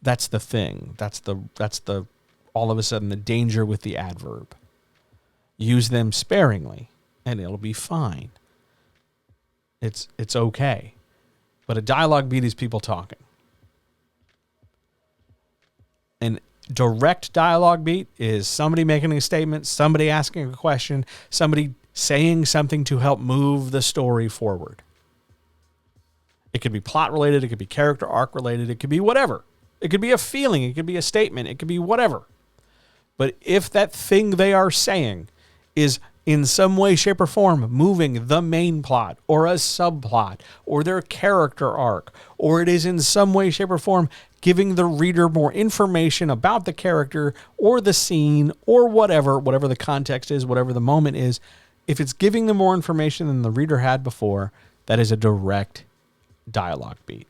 the thing. That's the all of a sudden the danger with the adverb. Use them sparingly and it'll be fine. It's okay. But a dialogue beat is people talking. An direct dialogue beat is somebody making a statement, somebody asking a question, somebody saying something to help move the story forward. It could be plot related, it could be character arc related, it could be whatever. It could be a feeling, it could be a statement, it could be whatever. But if that thing they are saying is in some way, shape, or form moving the main plot or a subplot or their character arc, or it is in some way, shape, or form giving the reader more information about the character or the scene or whatever the context is, whatever the moment is, if it's giving them more information than the reader had before, that is a direct dialogue beat.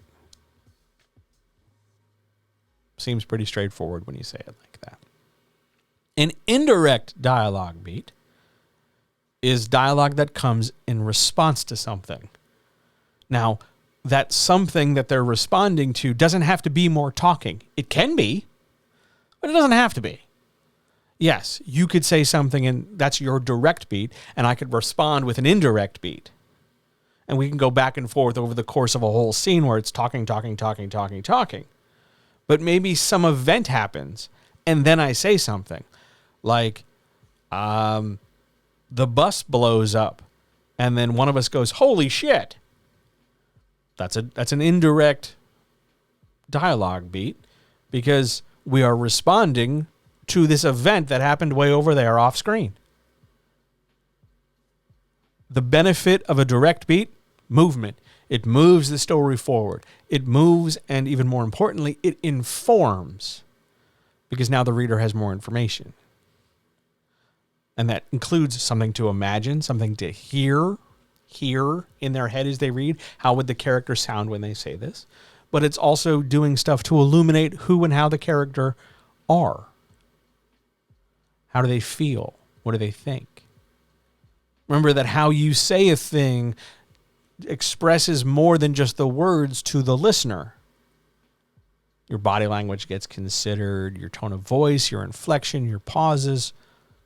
Seems pretty straightforward when you say it like that. An indirect dialogue beat is dialogue that comes in response to something. Now, that something that they're responding to doesn't have to be more talking. It can be, but it doesn't have to be. Yes, you could say something and that's your direct beat, and I could respond with an indirect beat. And we can go back and forth over the course of a whole scene where it's talking. But maybe some event happens, and then I say something like, the bus blows up, and then one of us goes, "Holy shit!" That's an indirect dialogue beat, because we are responding to this event that happened way over there off screen. The benefit of a direct beat: movement. It moves the story forward. It moves, and even more importantly, it informs, because now the reader has more information. And that includes something to imagine, something to hear in their head as they read. How would the character sound when they say this? But it's also doing stuff to illuminate who and how the character are. How do they feel? What do they think? Remember that how you say a thing expresses more than just the words to the listener. Your body language gets considered, your tone of voice, your inflection, your pauses.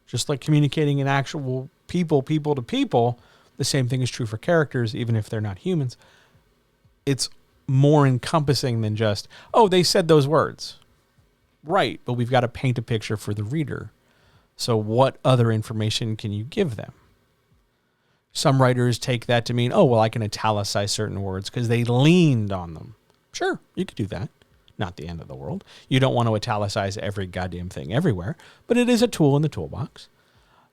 Just like communicating in actual people to people, the same thing is true for characters, even if they're not humans. It's more encompassing than just, oh, they said those words. Right, but we've got to paint a picture for the reader. So what other information can you give them? Some writers take that to mean, oh, well, I can italicize certain words because they leaned on them. Sure, you could do that. Not the end of the world. You don't want to italicize every goddamn thing everywhere, but it is a tool in the toolbox.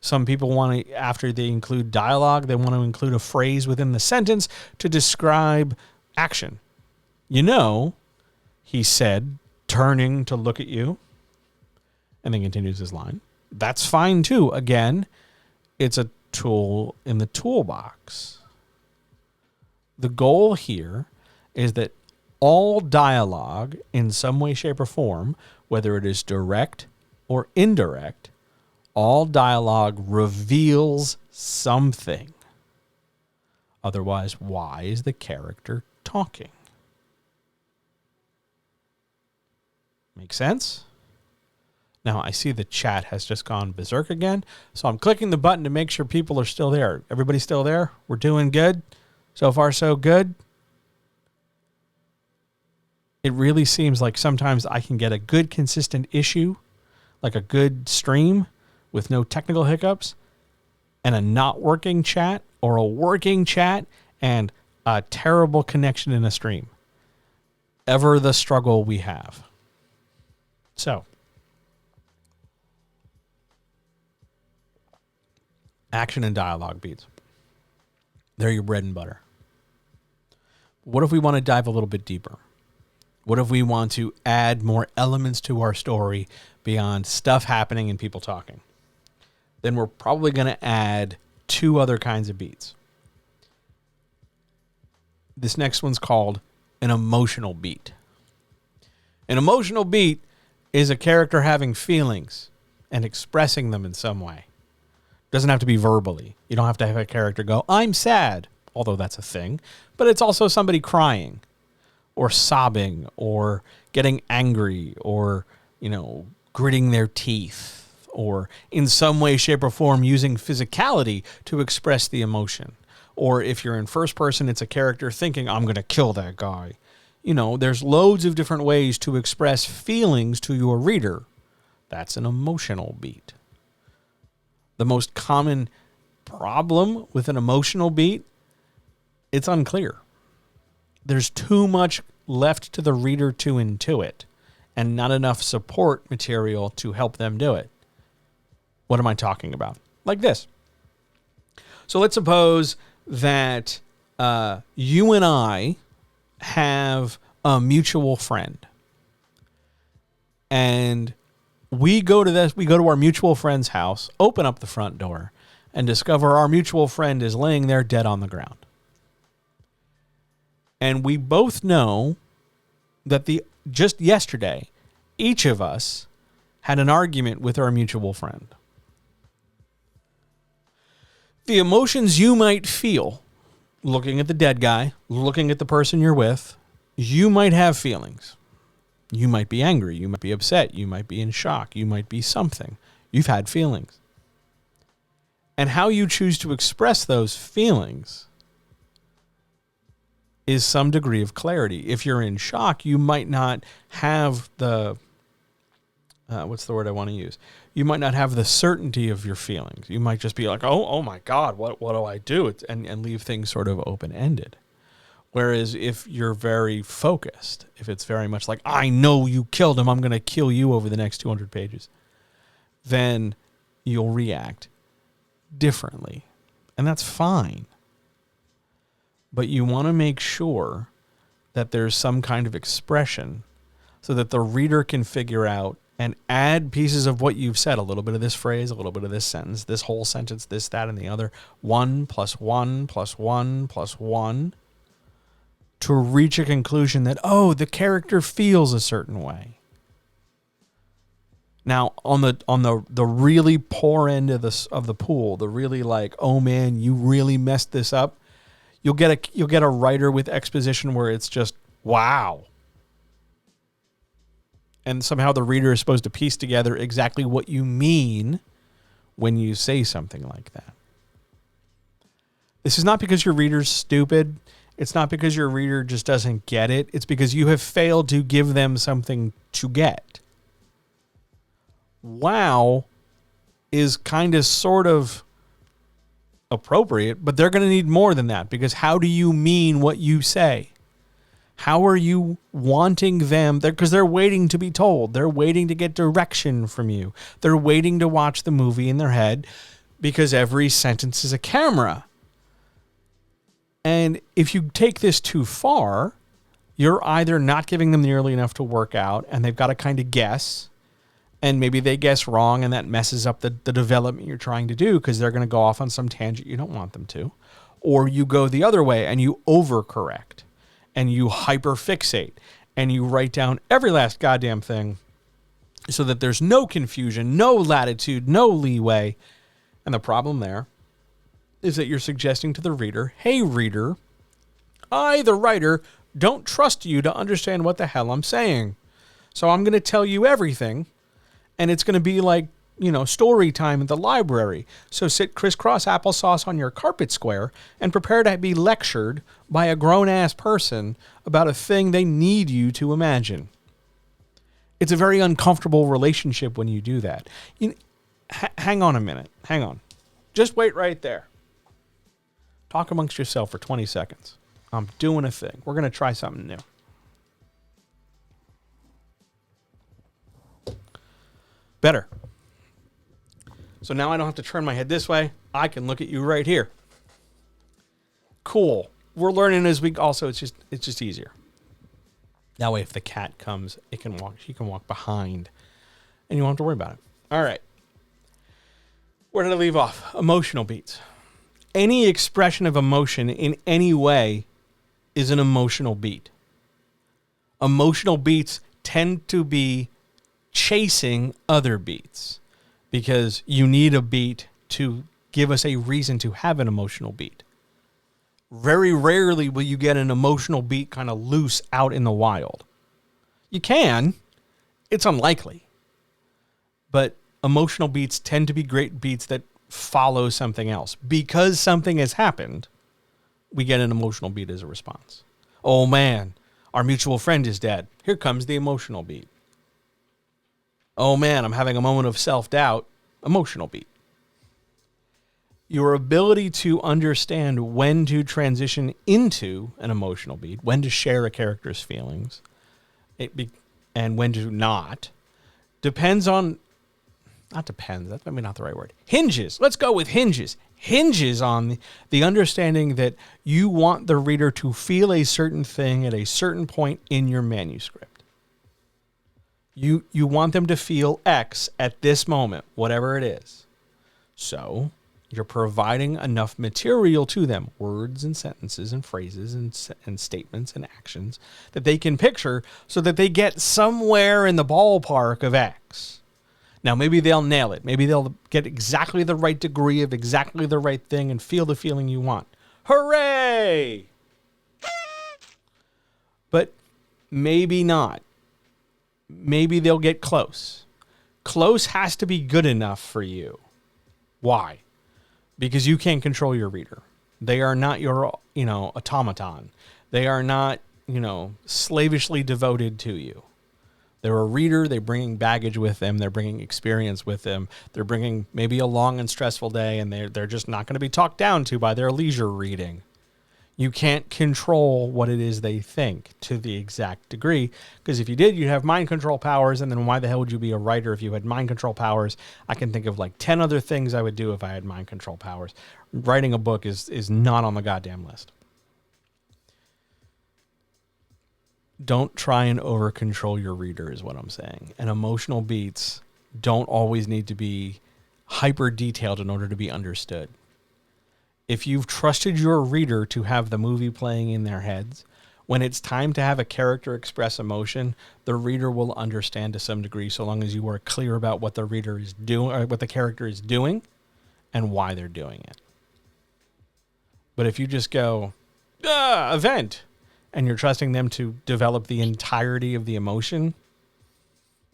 Some people want to, after they include dialogue, they want to include a phrase within the sentence to describe action. You know, he said, turning to look at you, and then continues his line. That's fine too. Again, it's a tool in the toolbox. The goal here is that all dialogue in some way, shape, or form, whether it is direct or indirect, all dialogue reveals something. Otherwise, why is the character talking? Make sense? Now, I see the chat has just gone berserk again, so I'm clicking the button to make sure people are still there. Everybody still there? We're doing good? So far, so good? It really seems like sometimes I can get a good, consistent issue, like a good stream with no technical hiccups, and a not working chat, or a working chat and a terrible connection in a stream. Ever the struggle we have. So, action and dialogue beats. They're your bread and butter. What if we want to dive a little bit deeper? What if we want to add more elements to our story beyond stuff happening and people talking? Then we're probably going to add two other kinds of beats. This next one's called an emotional beat. An emotional beat is a character having feelings and expressing them in some way. Doesn't have to be verbally. You don't have to have a character go, "I'm sad," although that's a thing. But it's also somebody crying, or sobbing, or getting angry, or, gritting their teeth, or in some way, shape, or form using physicality to express the emotion. Or if you're in first person, it's a character thinking, "I'm going to kill that guy." There's loads of different ways to express feelings to your reader. That's an emotional beat. The most common problem with an emotional beat, it's unclear. There's too much left to the reader to intuit, and not enough support material to help them do it. What am I talking about? Like this. So let's suppose that you and I have a mutual friend, and we go to our mutual friend's house, open up the front door, and discover our mutual friend is laying there dead on the ground. And we both know that just yesterday, each of us had an argument with our mutual friend. The emotions you might feel looking at the dead guy, looking at the person you're with, you might have feelings. You might be angry. You might be upset. You might be in shock. You might be something. You've had feelings. And how you choose to express those feelings is some degree of clarity. If you're in shock, you might not have the, what's the word I want to use? You might not have the certainty of your feelings. You might just be like, oh my God, what do I do? And leave things sort of open-ended. Whereas if you're very focused, if it's very much like, I know you killed him, I'm going to kill you over the next 200 pages, then you'll react differently. And that's fine. But you want to make sure that there's some kind of expression so that the reader can figure out and add pieces of what you've said, a little bit of this phrase, a little bit of this sentence, this whole sentence, this, that, and the other, 1 + 1 + 1 + 1, to reach a conclusion that, oh, the character feels a certain way. Now, on the really poor end of the pool, the really like, oh man, you really messed this up, you'll get a writer with exposition where it's just, wow. And somehow the reader is supposed to piece together exactly what you mean when you say something like that. This is not because your reader's stupid. It's not because your reader just doesn't get it. It's because you have failed to give them something to get. Wow is kind of sort of appropriate, but they're going to need more than that, because how do you mean what you say? How are you wanting them? Because they're waiting to be told. They're waiting to get direction from you. They're waiting to watch the movie in their head, because every sentence is a camera. And if you take this too far, you're either not giving them nearly enough to work out, and they've got to kind of guess, and maybe they guess wrong, and that messes up the development you're trying to do, because they're going to go off on some tangent you don't want them to. Or you go the other way and you overcorrect. And you hyperfixate, and you write down every last goddamn thing so that there's no confusion, no latitude, no leeway. And the problem there is that you're suggesting to the reader, hey, reader, I, the writer, don't trust you to understand what the hell I'm saying. So I'm going to tell you everything, and it's going to be like, story time at the library. So sit crisscross applesauce on your carpet square and prepare to be lectured by a grown-ass person about a thing they need you to imagine. It's a very uncomfortable relationship when you do that. Hang on a minute. Hang on. Just wait right there. Talk amongst yourself for 20 seconds. I'm doing a thing. We're going to try something new. Better. So now I don't have to turn my head this way. I can look at you right here. Cool. We're learning as we also, it's just easier. That way, if the cat comes, she can walk behind, and you won't have to worry about it. All right. Where did I leave off? Emotional beats. Any expression of emotion in any way is an emotional beat. Emotional beats tend to be chasing other beats, because you need a beat to give us a reason to have an emotional beat. Very rarely will you get an emotional beat kind of loose out in the wild. You can. It's unlikely. But emotional beats tend to be great beats that follow something else. Because something has happened, we get an emotional beat as a response. Oh man, our mutual friend is dead. Here comes the emotional beat. Oh man, I'm having a moment of self-doubt. Emotional beat. Your ability to understand when to transition into an emotional beat, when to share a character's feelings, and when to not, depends on, not depends, that's maybe not the right word, hinges. Let's go with hinges. Hinges on the understanding that you want the reader to feel a certain thing at a certain point in your manuscript. You want them to feel X at this moment, whatever it is. So you're providing enough material to them, words and sentences and phrases and statements and actions, that they can picture so that they get somewhere in the ballpark of X. Now, maybe they'll nail it. Maybe they'll get exactly the right degree of exactly the right thing and feel the feeling you want. Hooray! But maybe not. Maybe they'll get close. Close has to be good enough for you. Why? Because you can't control your reader. They are not your, automaton. They are not, slavishly devoted to you. They're a reader. They're bringing baggage with them. They're bringing experience with them. They're bringing maybe a long and stressful day, and they're just not going to be talked down to by their leisure reading. You can't control what it is they think to the exact degree, because if you did, you'd have mind control powers, and then why the hell would you be a writer if you had mind control powers? I can think of like 10 other things I would do if I had mind control powers. Writing a book is not on the goddamn list. Don't try and over-control your reader is what I'm saying. And emotional beats don't always need to be hyper-detailed in order to be understood. If you've trusted your reader to have the movie playing in their heads, when it's time to have a character express emotion, the reader will understand to some degree, so long as you are clear about what the reader is doing, or what the character is doing, and why they're doing it. But if you just go, event, and you're trusting them to develop the entirety of the emotion,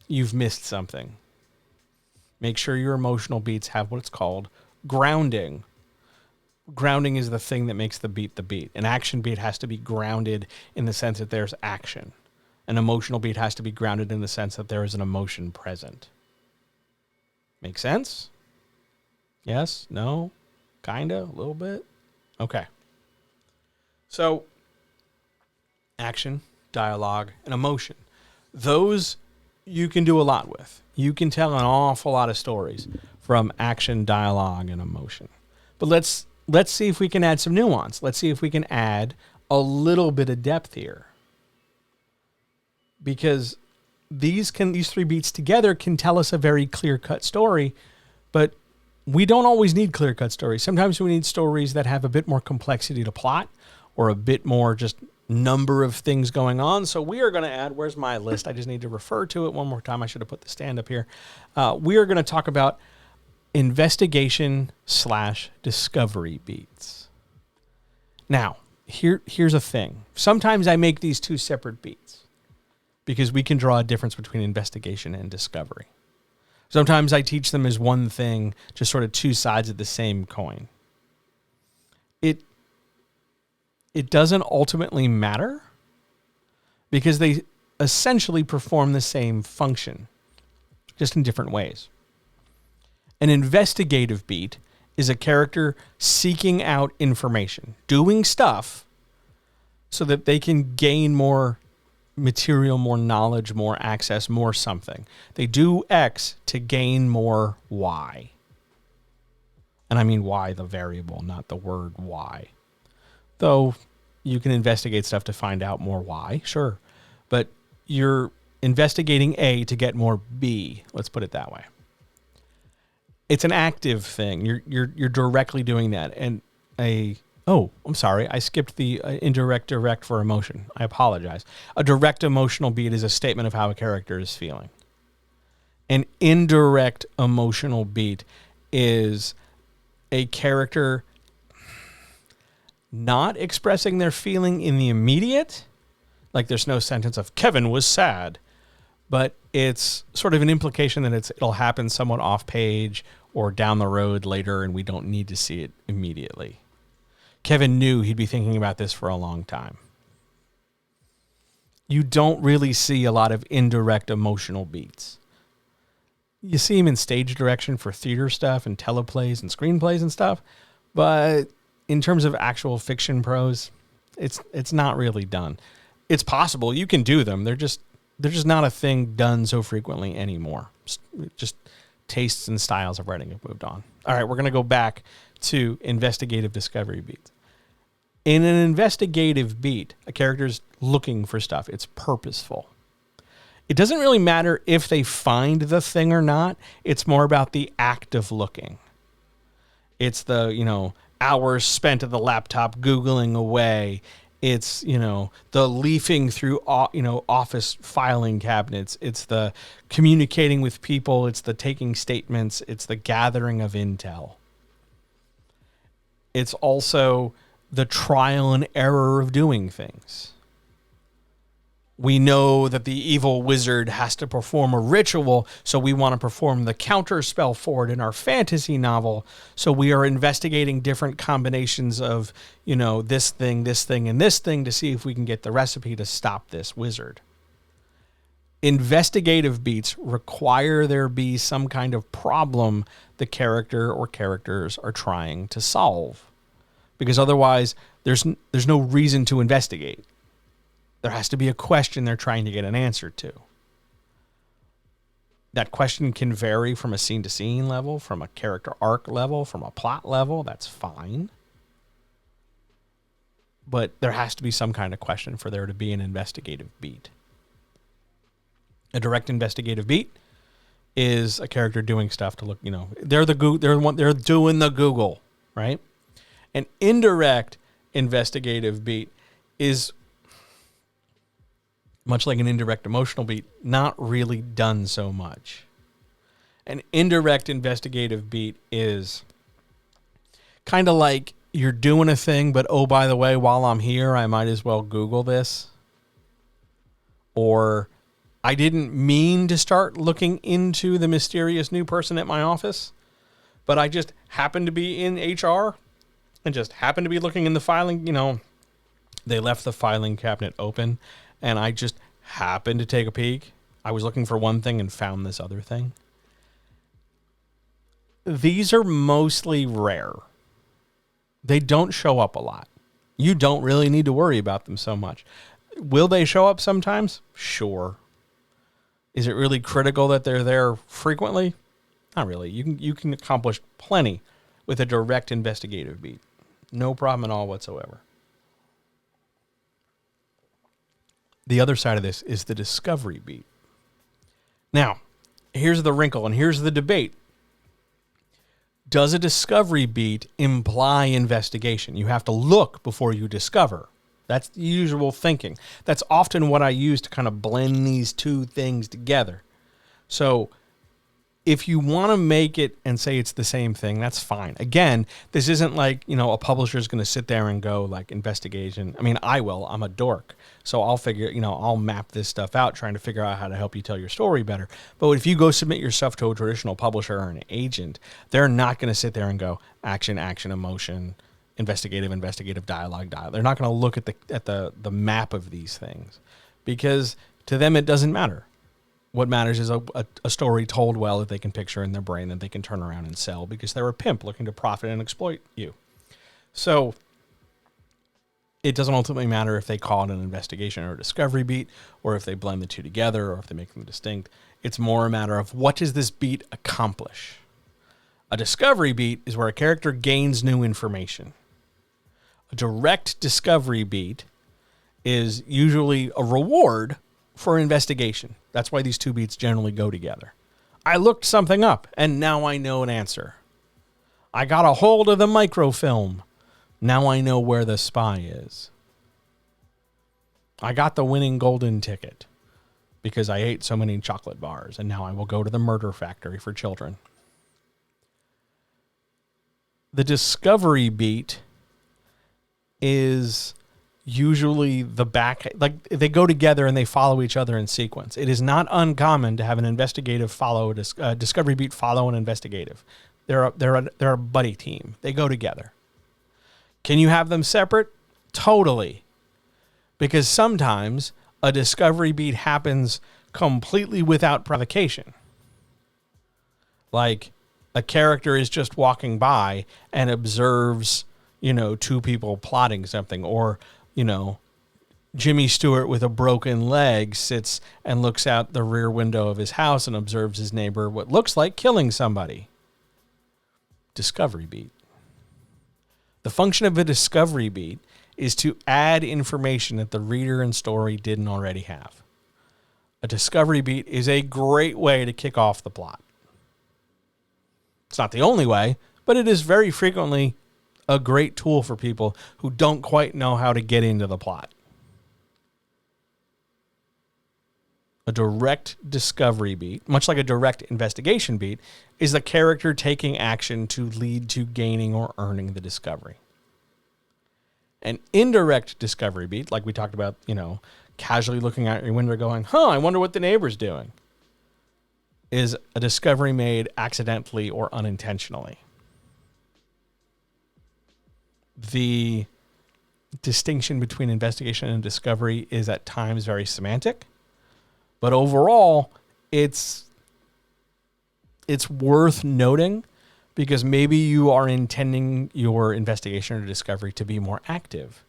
you've missed something. Make sure your emotional beats have what's called grounding. Grounding is the thing that makes the beat the beat. An action beat has to be grounded in the sense that there's action. An emotional beat has to be grounded in the sense that there is an emotion present. Make sense? Yes? No? Kinda? A little bit? Okay. So, action, dialogue, and emotion. Those you can do a lot with. You can tell an awful lot of stories from action, dialogue, and emotion. But let's see if we can add some nuance. Let's see if we can add a little bit of depth here. Because these three beats together can tell us a very clear-cut story, but we don't always need clear-cut stories. Sometimes we need stories that have a bit more complexity to plot or a bit more just number of things going on. So we are going to add, where's my list? I just need to refer to it one more time. I should have put the stand up here. We are going to talk about investigation/discovery beats. Now, here's a thing. Sometimes I make these two separate beats because we can draw a difference between investigation and discovery. Sometimes I teach them as one thing, just sort of two sides of the same coin. It doesn't ultimately matter because they essentially perform the same function, just in different ways. An investigative beat is a character seeking out information, doing stuff so that they can gain more material, more knowledge, more access, more something. They do X to gain more Y. And I mean Y, the variable, not the word Y. Though you can investigate stuff to find out more Y, sure. But you're investigating A to get more B. Let's put it that way. It's an active thing. You're directly doing that. And I'm sorry. I skipped the indirect for emotion. I apologize. A direct emotional beat is a statement of how a character is feeling. An indirect emotional beat is a character not expressing their feeling in the immediate, like there's no sentence of Kevin was sad, but it's sort of an implication that it'll happen somewhat off page or down the road later, and we don't need to see it immediately. Kevin knew he'd be thinking about this for a long time. You don't really see a lot of indirect emotional beats. You see them in stage direction for theater stuff and teleplays and screenplays and stuff, but in terms of actual fiction prose, it's not really done. It's possible you can do them. They're just not a thing done so frequently anymore. Just tastes and styles of writing have moved on. All right, we're going to go back to investigative discovery beats. In an investigative beat, a character's looking for stuff. It's purposeful. It doesn't really matter if they find the thing or not. It's more about the act of looking. It's the, hours spent at the laptop Googling away. It's, the leafing through, office filing cabinets. It's the communicating with people. It's the taking statements. It's the gathering of intel. It's also the trial and error of doing things. We know that the evil wizard has to perform a ritual, so we want to perform the counter spell for it in our fantasy novel. So we are investigating different combinations of, this thing, and this thing to see if we can get the recipe to stop this wizard. Investigative beats require there be some kind of problem the character or characters are trying to solve, because otherwise there's no reason to investigate. There has to be a question they're trying to get an answer to. That question can vary from a scene-to-scene level, from a character arc level, from a plot level. That's fine. But there has to be some kind of question for there to be an investigative beat. A direct investigative beat is a character doing stuff to look, they're doing the Google, right? An indirect investigative beat is, much like an indirect emotional beat, not really done so much. An indirect investigative beat is kind of like you're doing a thing, but oh, by the way, while I'm here, I might as well Google this. Or I didn't mean to start looking into the mysterious new person at my office, but I just happened to be in HR and just happened to be looking in the filing. They left the filing cabinet open, and I just happened to take a peek. I was looking for one thing and found this other thing. These are mostly rare. They don't show up a lot. You don't really need to worry about them so much. Will they show up sometimes? Sure. Is it really critical that they're there frequently? Not really. You can accomplish plenty with a direct investigative beat. No problem at all whatsoever. The other side of this is the discovery beat. Now, here's the wrinkle and here's the debate. Does a discovery beat imply investigation? You have to look before you discover. That's the usual thinking. That's often what I use to kind of blend these two things together. So if you want to make it and say it's the same thing, that's fine. Again, this isn't like, a publisher is going to sit there and go like investigation. I mean, I will. I'm a dork. So I'll figure, I'll map this stuff out trying to figure out how to help you tell your story better. But if you go submit your stuff to a traditional publisher or an agent, they're not going to sit there and go action, emotion, investigative, dialogue. They're not going to look at the map of these things, because to them it doesn't matter. What matters is a story told well that they can picture in their brain that they can turn around and sell, because they're a pimp looking to profit and exploit you. So it doesn't ultimately matter if they call it an investigation or a discovery beat, or if they blend the two together, or if they make them distinct. It's more a matter of what does this beat accomplish? A discovery beat is where a character gains new information. A direct discovery beat is usually a reward for investigation. That's why these two beats generally go together. I looked something up, and now I know an answer. I got a hold of the microfilm. Now I know where the spy is. I got the winning golden ticket because I ate so many chocolate bars, and now I will go to the murder factory for children. The discovery beat is usually the back, like they go together and they follow each other in sequence. It is not uncommon to have an investigative follow a discovery beat follow an investigative. They're a buddy team. They go together. Can you have them separate? Totally. Because sometimes a discovery beat happens completely without provocation. Like a character is just walking by and observes, two people plotting something, or, Jimmy Stewart with a broken leg sits and looks out the rear window of his house and observes his neighbor what looks like killing somebody. Discovery beat. The function of a discovery beat is to add information that the reader and story didn't already have. A discovery beat is a great way to kick off the plot. It's not the only way, but it is very frequently a great tool for people who don't quite know how to get into the plot. A direct discovery beat, much like a direct investigation beat, is the character taking action to lead to gaining or earning the discovery. An indirect discovery beat, like we talked about, casually looking out your window going, I wonder what the neighbor's doing, is a discovery made accidentally or unintentionally. The distinction between investigation and discovery is at times very semantic, but overall, it's worth noting because maybe you are intending your investigation or discovery to be more active.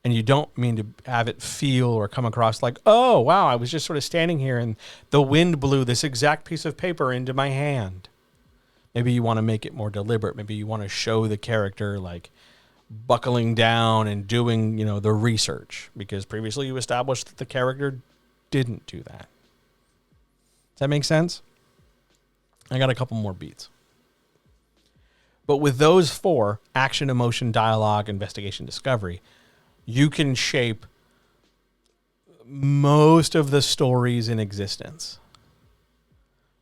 And you don't mean to have it feel or come across like, oh, wow, I was just sort of standing here and the wind blew this exact piece of paper into my hand. Maybe you want to make it more deliberate. Maybe you want to show the character like buckling down and doing, the research because previously you established that the character didn't do that. Does that make sense? I got a couple more beats. But with those 4, action, emotion, dialogue, investigation, discovery, you can shape most of the stories in existence.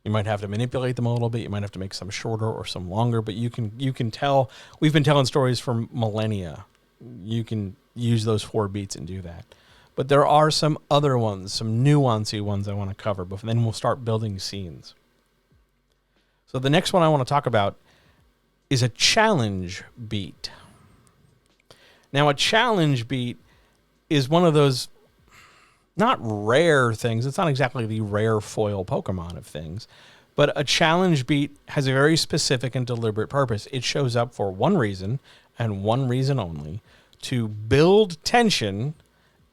You might have to manipulate them a little bit. You might have to make some shorter or some longer, but you can tell. We've been telling stories for millennia. You can use those 4 beats and do that. But there are some other ones, some nuancy ones I want to cover, but then we'll start building scenes. So the next one I want to talk about is a challenge beat. Now, a challenge beat is one of those not rare things. It's not exactly the rare foil Pokemon of things, but a challenge beat has a very specific and deliberate purpose. It shows up for one reason and one reason only: to build tension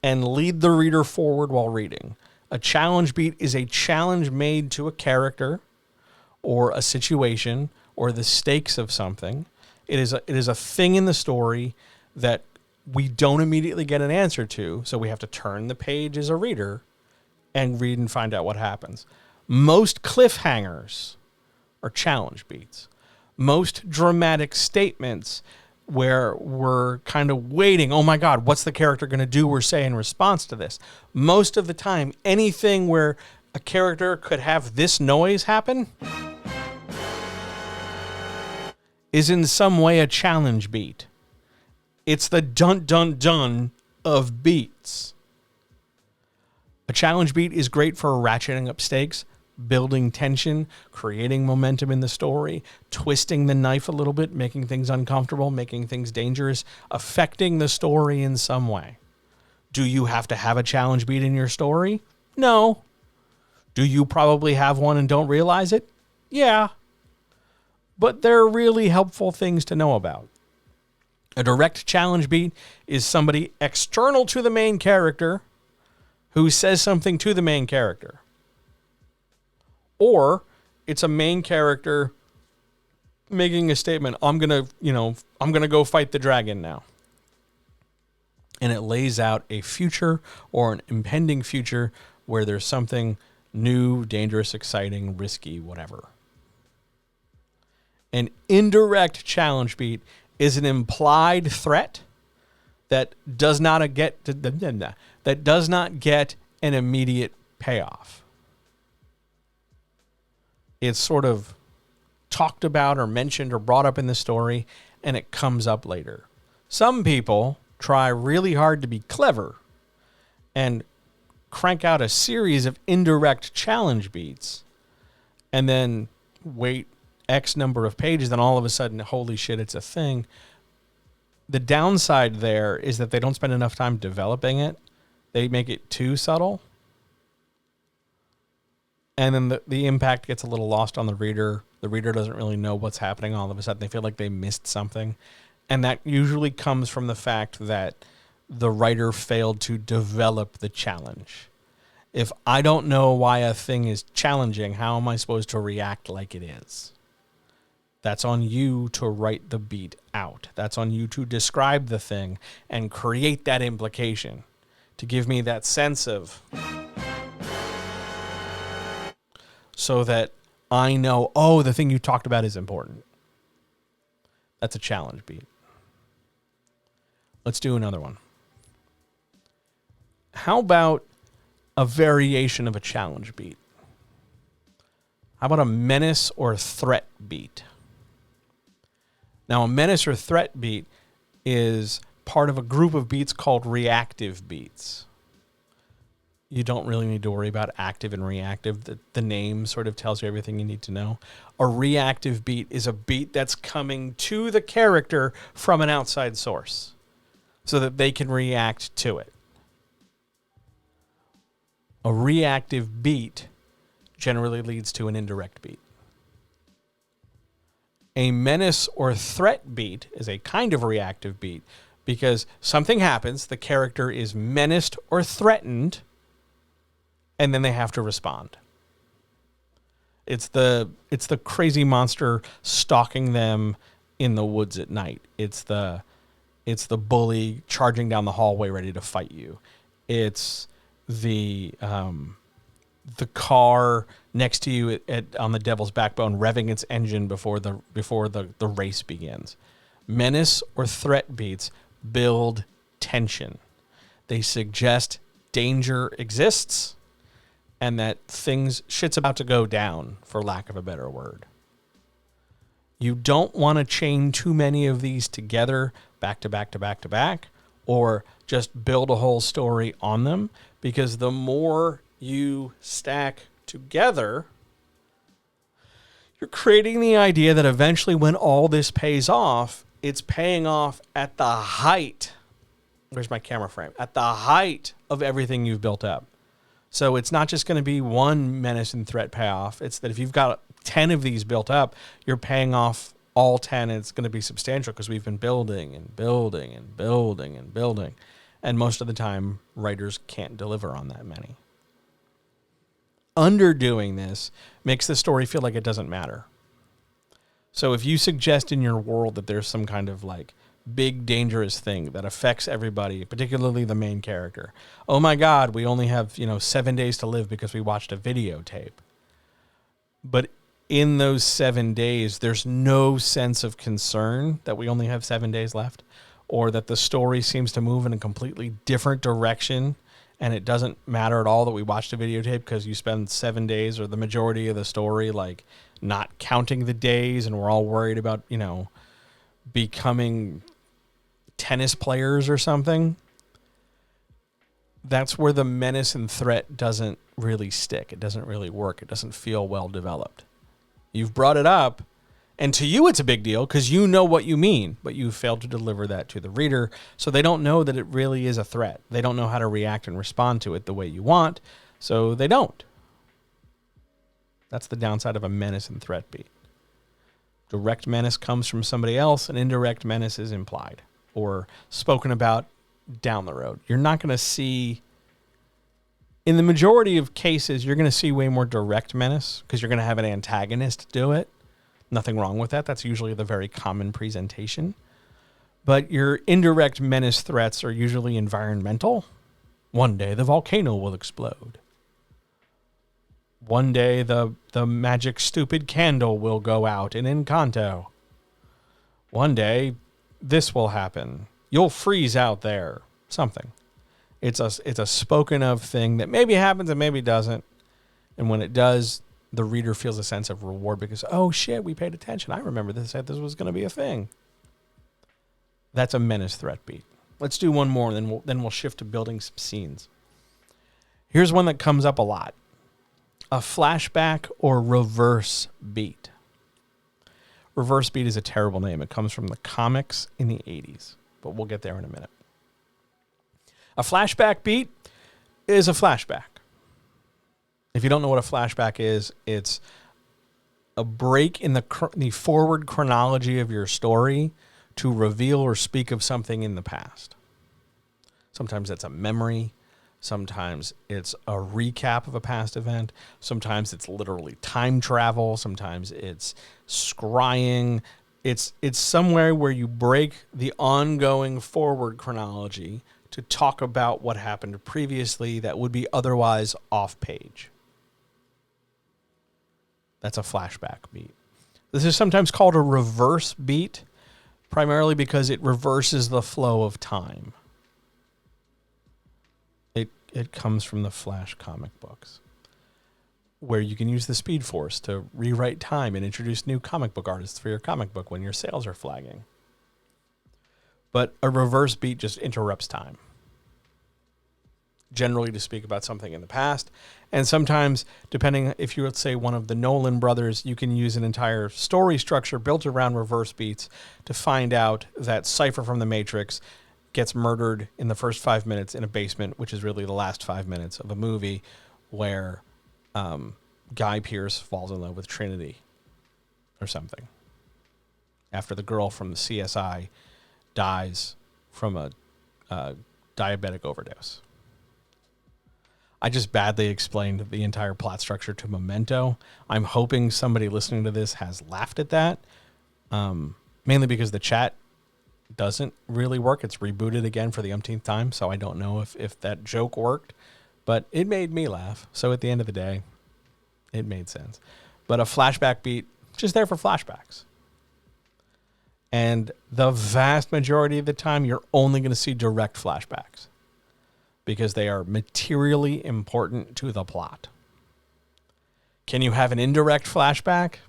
and lead the reader forward while reading. A challenge beat is a challenge made to a character or a situation or the stakes of something. It is a thing in the story that we don't immediately get an answer to, so we have to turn the page as a reader and read and find out what happens. Most cliffhangers are challenge beats. Most dramatic statements where we're kind of waiting, oh my God, what's the character going to do or say in response to this? Most of the time, anything where a character could have this noise happen is in some way a challenge beat. It's the dun dun dun of beats. A challenge beat is great for ratcheting up stakes, building tension, creating momentum in the story, twisting the knife a little bit, making things uncomfortable, making things dangerous, affecting the story in some way. Do you have to have a challenge beat in your story? No. Do you probably have one and don't realize it? Yeah. But they're really helpful things to know about. A direct challenge beat is somebody external to the main character who says something to the main character. Or it's a main character making a statement, I'm going to go fight the dragon now. And it lays out a future or an impending future where there's something new, dangerous, exciting, risky, whatever. An indirect challenge beat is an implied threat that does not get an immediate payoff. It's sort of talked about or mentioned or brought up in the story, and it comes up later. Some people try really hard to be clever and crank out a series of indirect challenge beats and then wait X number of pages, then all of a sudden, holy shit, it's a thing. The downside there is that they don't spend enough time developing it. They make it too subtle. And then the impact gets a little lost on the reader. The reader doesn't really know what's happening all of a sudden. They feel like they missed something. And that usually comes from the fact that the writer failed to develop the challenge. If I don't know why a thing is challenging, how am I supposed to react like it is? That's on you to write the beat out. That's on you to describe the thing and create that implication to give me that sense of, so that I know, oh, the thing you talked about is important. That's a challenge beat. Let's do another one. How about a variation of a challenge beat? How about a menace or threat beat? Now, a menace or threat beat is part of a group of beats called reactive beats. You don't really need to worry about active and reactive. The name sort of tells you everything you need to know. A reactive beat is a beat that's coming to the character from an outside source so that they can react to it. A reactive beat generally leads to an indirect beat. A menace or threat beat is a kind of reactive beat because something happens, the character is menaced or threatened, and then they have to respond. It's the crazy monster stalking them in the woods at night. It's the bully charging down the hallway ready to fight you. It's the car next to you on the Devil's Backbone revving its engine before the race begins. Menace or threat beats build tension. They suggest danger exists and that shit's about to go down, for lack of a better word. You don't want to chain too many of these together, back to back to back to back, or just build a whole story on them, because the more you stack together, you're creating the idea that eventually when all this pays off, it's paying off at the height. Where's my camera frame? At the height of everything you've built up. So it's not just going to be one menace and threat payoff. It's that if you've got 10 of these built up, you're paying off all 10, and it's going to be substantial because we've been building and building and building and building. And most of the time, writers can't deliver on that many. Underdoing this makes the story feel like it doesn't matter. So if you suggest in your world that there's some kind of like big dangerous thing that affects everybody, particularly the main character. Oh my God, we only have, 7 days to live because we watched a videotape. But in those 7 days, there's no sense of concern that we only have 7 days left, or that the story seems to move in a completely different direction. And it doesn't matter at all that we watched a videotape because you spend 7 days or the majority of the story, like not counting the days. And we're all worried about, becoming tennis players or something. That's where the menace and threat doesn't really stick. It doesn't really work. It doesn't feel well developed. You've brought it up, and to you it's a big deal because you know what you mean, but you failed to deliver that to the reader, so they don't know that it really is a threat. They don't know how to react and respond to it the way you want, so they don't. That's the downside of a menace and threat beat. Direct menace comes from somebody else, and indirect menace is implied or spoken about down the road. You're not going to see, in the majority of cases, you're going to see way more direct menace because you're going to have an antagonist do it. Nothing wrong with that. That's usually the very common presentation. But your indirect menace threats are usually environmental. One day the volcano will explode. One day the magic stupid candle will go out in Encanto. One day this will happen. You'll freeze out there. Something. It's a spoken of thing that maybe happens and maybe doesn't. And when it does, the reader feels a sense of reward because, oh shit, we paid attention. I remember this said this was going to be a thing. That's a menace threat beat. Let's do one more, and then we'll shift to building some scenes. Here's one that comes up a lot. A flashback or reverse beat. Reverse beat is a terrible name. It comes from the comics in the 80s, but we'll get there in a minute. A flashback beat is a flashback. If you don't know what a flashback is, it's a break in the forward chronology of your story to reveal or speak of something in the past. Sometimes that's a memory. Sometimes it's a recap of a past event. Sometimes it's literally time travel. Sometimes it's scrying. It's somewhere where you break the ongoing forward chronology to talk about what happened previously that would be otherwise off page. That's a flashback beat. This is sometimes called a reverse beat, primarily because it reverses the flow of time. It comes from the Flash comic books, where you can use the Speed Force to rewrite time and introduce new comic book artists for your comic book when your sales are flagging. But a reverse beat just interrupts time, generally to speak about something in the past. And sometimes, depending if you're, let's say, one of the Nolan brothers, you can use an entire story structure built around reverse beats to find out that Cypher from the Matrix gets murdered in the first 5 minutes in a basement, which is really the last 5 minutes of a movie where Guy Pearce falls in love with Trinity or something after the girl from the CSI dies from a diabetic overdose. I just badly explained the entire plot structure to Memento. I'm hoping somebody listening to this has laughed at that, mainly because the chat doesn't really work. It's rebooted again for the umpteenth time, so I don't know if that joke worked, but it made me laugh. So at the end of the day, it made sense. But a flashback beat, just there for flashbacks. And the vast majority of the time, you're only going to see direct flashbacks because they are materially important to the plot. Can you have an indirect flashback?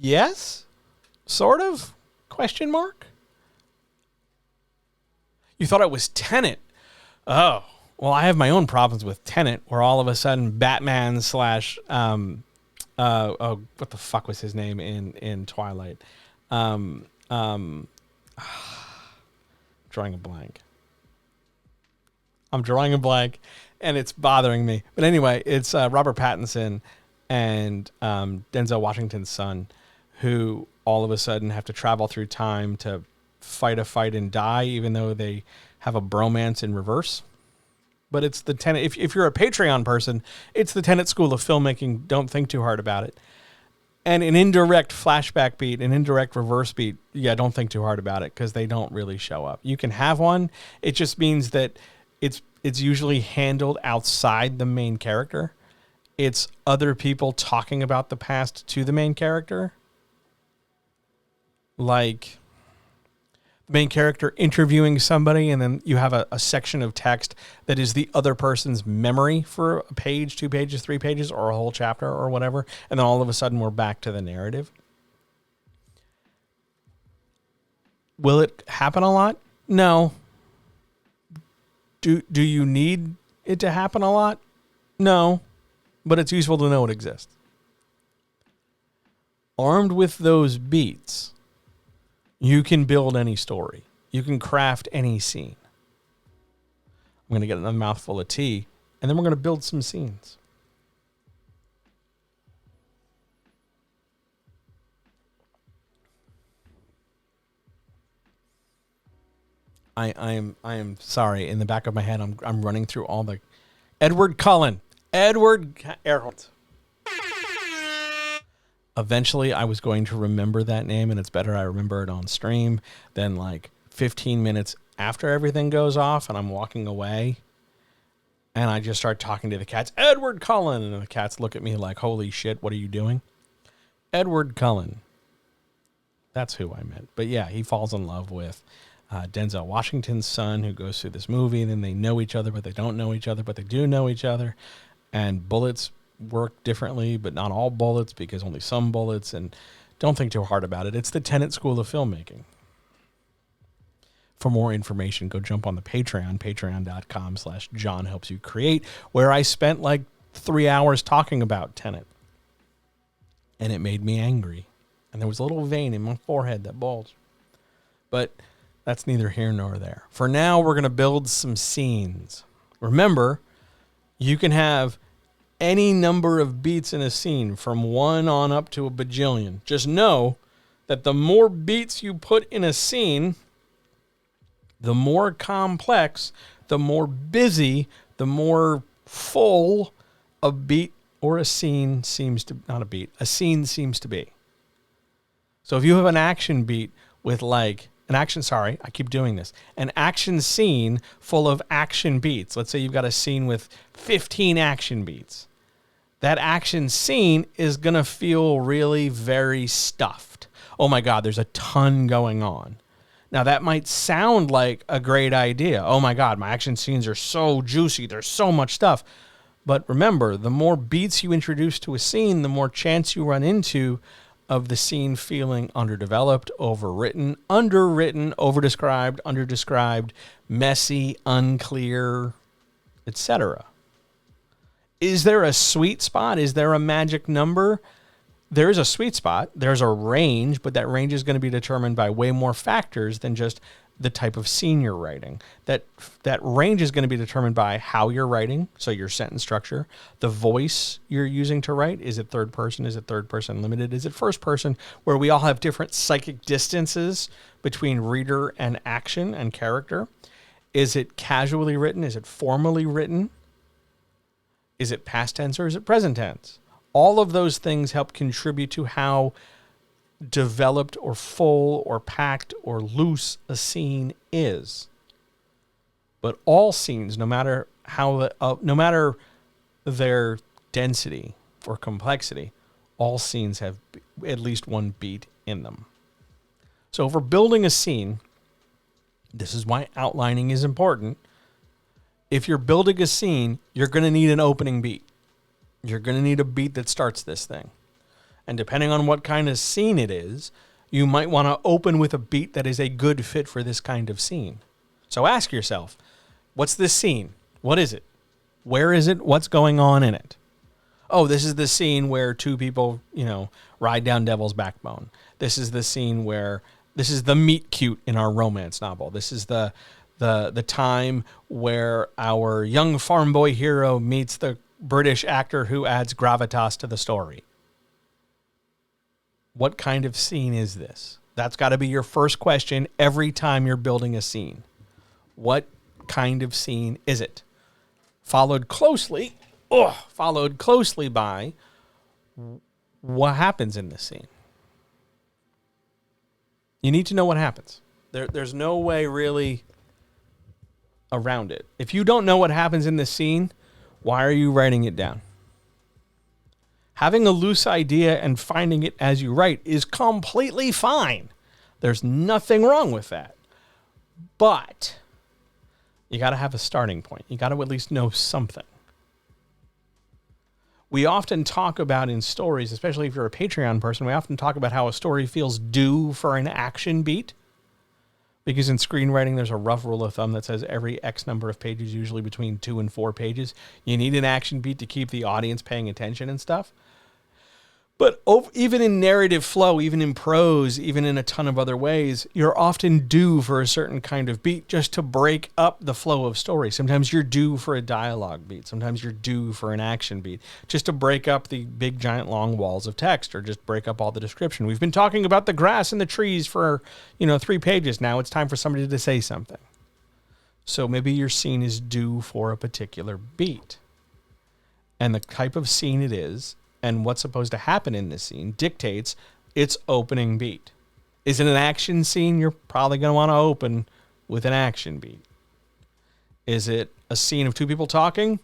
Yes, sort of, question mark. You thought it was Tenet. Oh, well, I have my own problems with Tenet, where all of a sudden Batman slash, what the fuck was his name in Twilight? Drawing a blank. I'm drawing a blank, and it's bothering me. But anyway, it's Robert Pattinson and Denzel Washington's son, who all of a sudden have to travel through time to fight a fight and die, even though they have a bromance in reverse. But it's the Tenet. If you're a Patreon person, it's the Tenet School of Filmmaking. Don't think too hard about it. And an indirect flashback beat, an indirect reverse beat, yeah, don't think too hard about it because they don't really show up. You can have one. It just means that it's usually handled outside the main character. It's other people talking about the past to the main character. Like the main character interviewing somebody, and then you have a section of text that is the other person's memory for a page, 2 pages, 3 pages, or a whole chapter or whatever. And then all of a sudden we're back to the narrative. Will it happen a lot? No. Do you need it to happen a lot? No. But it's useful to know it exists. Armed with those beats, you can build any story. You can craft any scene. I'm going to get a mouthful of tea, and then we're going to build some scenes. I am sorry. In the back of my head, I'm running through all the Edward Cullen. Eventually, I was going to remember that name, and it's better I remember it on stream than like 15 minutes after everything goes off, and I'm walking away, and I just start talking to the cats. Edward Cullen, and the cats look at me like, "Holy shit, what are you doing?" Edward Cullen. That's who I meant. But yeah, he falls in love with Denzel Washington's son, who goes through this movie, and then they know each other, but they don't know each other, but they do know each other, and bullets work differently, but not all bullets, because only some bullets, and don't think too hard about it. It's the Tenet School of Filmmaking. For more information, go jump on the Patreon, patreon.com/JohnHelpsYouCreate, where I spent like 3 hours talking about Tenet, and it made me angry, and there was a little vein in my forehead that bulged, but that's neither here nor there. For now, we're going to build some scenes. Remember, you can have any number of beats in a scene, from 1 on up to a bajillion. Just know that the more beats you put in a scene, the more complex, the more busy, the more full a beat or a scene seems to, not a beat, a scene seems to be. So if you have an action beat with like, an action scene full of action beats. Let's say you've got a scene with 15 action beats. That action scene is going to feel really very stuffed. Oh my God, there's a ton going on. Now that might sound like a great idea. Oh my God, my action scenes are so juicy. There's so much stuff. But remember, the more beats you introduce to a scene, the more chance you run into of the scene feeling underdeveloped, overwritten, underwritten, overdescribed, underdescribed, messy, unclear, etc. Is there a sweet spot? Is there a magic number? There is a sweet spot. There's a range, but that range is going to be determined by way more factors than just the type of scene you're writing. That range is going to be determined by how you're writing, so your sentence structure, the voice you're using to write. Is it third person? Is it third person limited? Is it first person, where we all have different psychic distances between reader and action and character? Is it casually written? Is it formally written? Is it past tense or is it present tense? All of those things help contribute to how developed or full or packed or loose a scene is. But all scenes, no matter their density or complexity, all scenes have at least one beat in them. So if we're building a scene, this is why outlining is important. If you're building a scene, you're going to need an opening beat. You're going to need a beat that starts this thing. And depending on what kind of scene it is, you might want to open with a beat that is a good fit for this kind of scene. So ask yourself, what's this scene? What is it? Where is it? What's going on in it? Oh, this is the scene where two people, ride down Devil's Backbone. This is the scene where this is the meet cute in our romance novel. This is the time where our young farm boy hero meets the British actor who adds gravitas to the story. What kind of scene is this? That's got to be your first question every time you're building a scene. What kind of scene is it? Followed closely by what happens in this scene. You need to know what happens. There's no way really around it. If you don't know what happens in this scene, why are you writing it down? Having a loose idea and finding it as you write is completely fine. There's nothing wrong with that. But you got to have a starting point. You got to at least know something. We often talk about in stories, especially if you're a Patreon person, we often talk about how a story feels due for an action beat. Because in screenwriting, there's a rough rule of thumb that says every X number of pages, usually between 2 and 4 pages, you need an action beat to keep the audience paying attention and stuff. But even in narrative flow, even in prose, even in a ton of other ways, you're often due for a certain kind of beat just to break up the flow of story. Sometimes you're due for a dialogue beat. Sometimes you're due for an action beat, just to break up the big, giant, long walls of text, or just break up all the description. We've been talking about the grass and the trees for, 3 pages now. It's time for somebody to say something. So maybe your scene is due for a particular beat. And the type of scene it is, and what's supposed to happen in this scene dictates its opening beat. Is it an action scene? You're probably going to want to open with an action beat. Is it a scene of 2 people talking?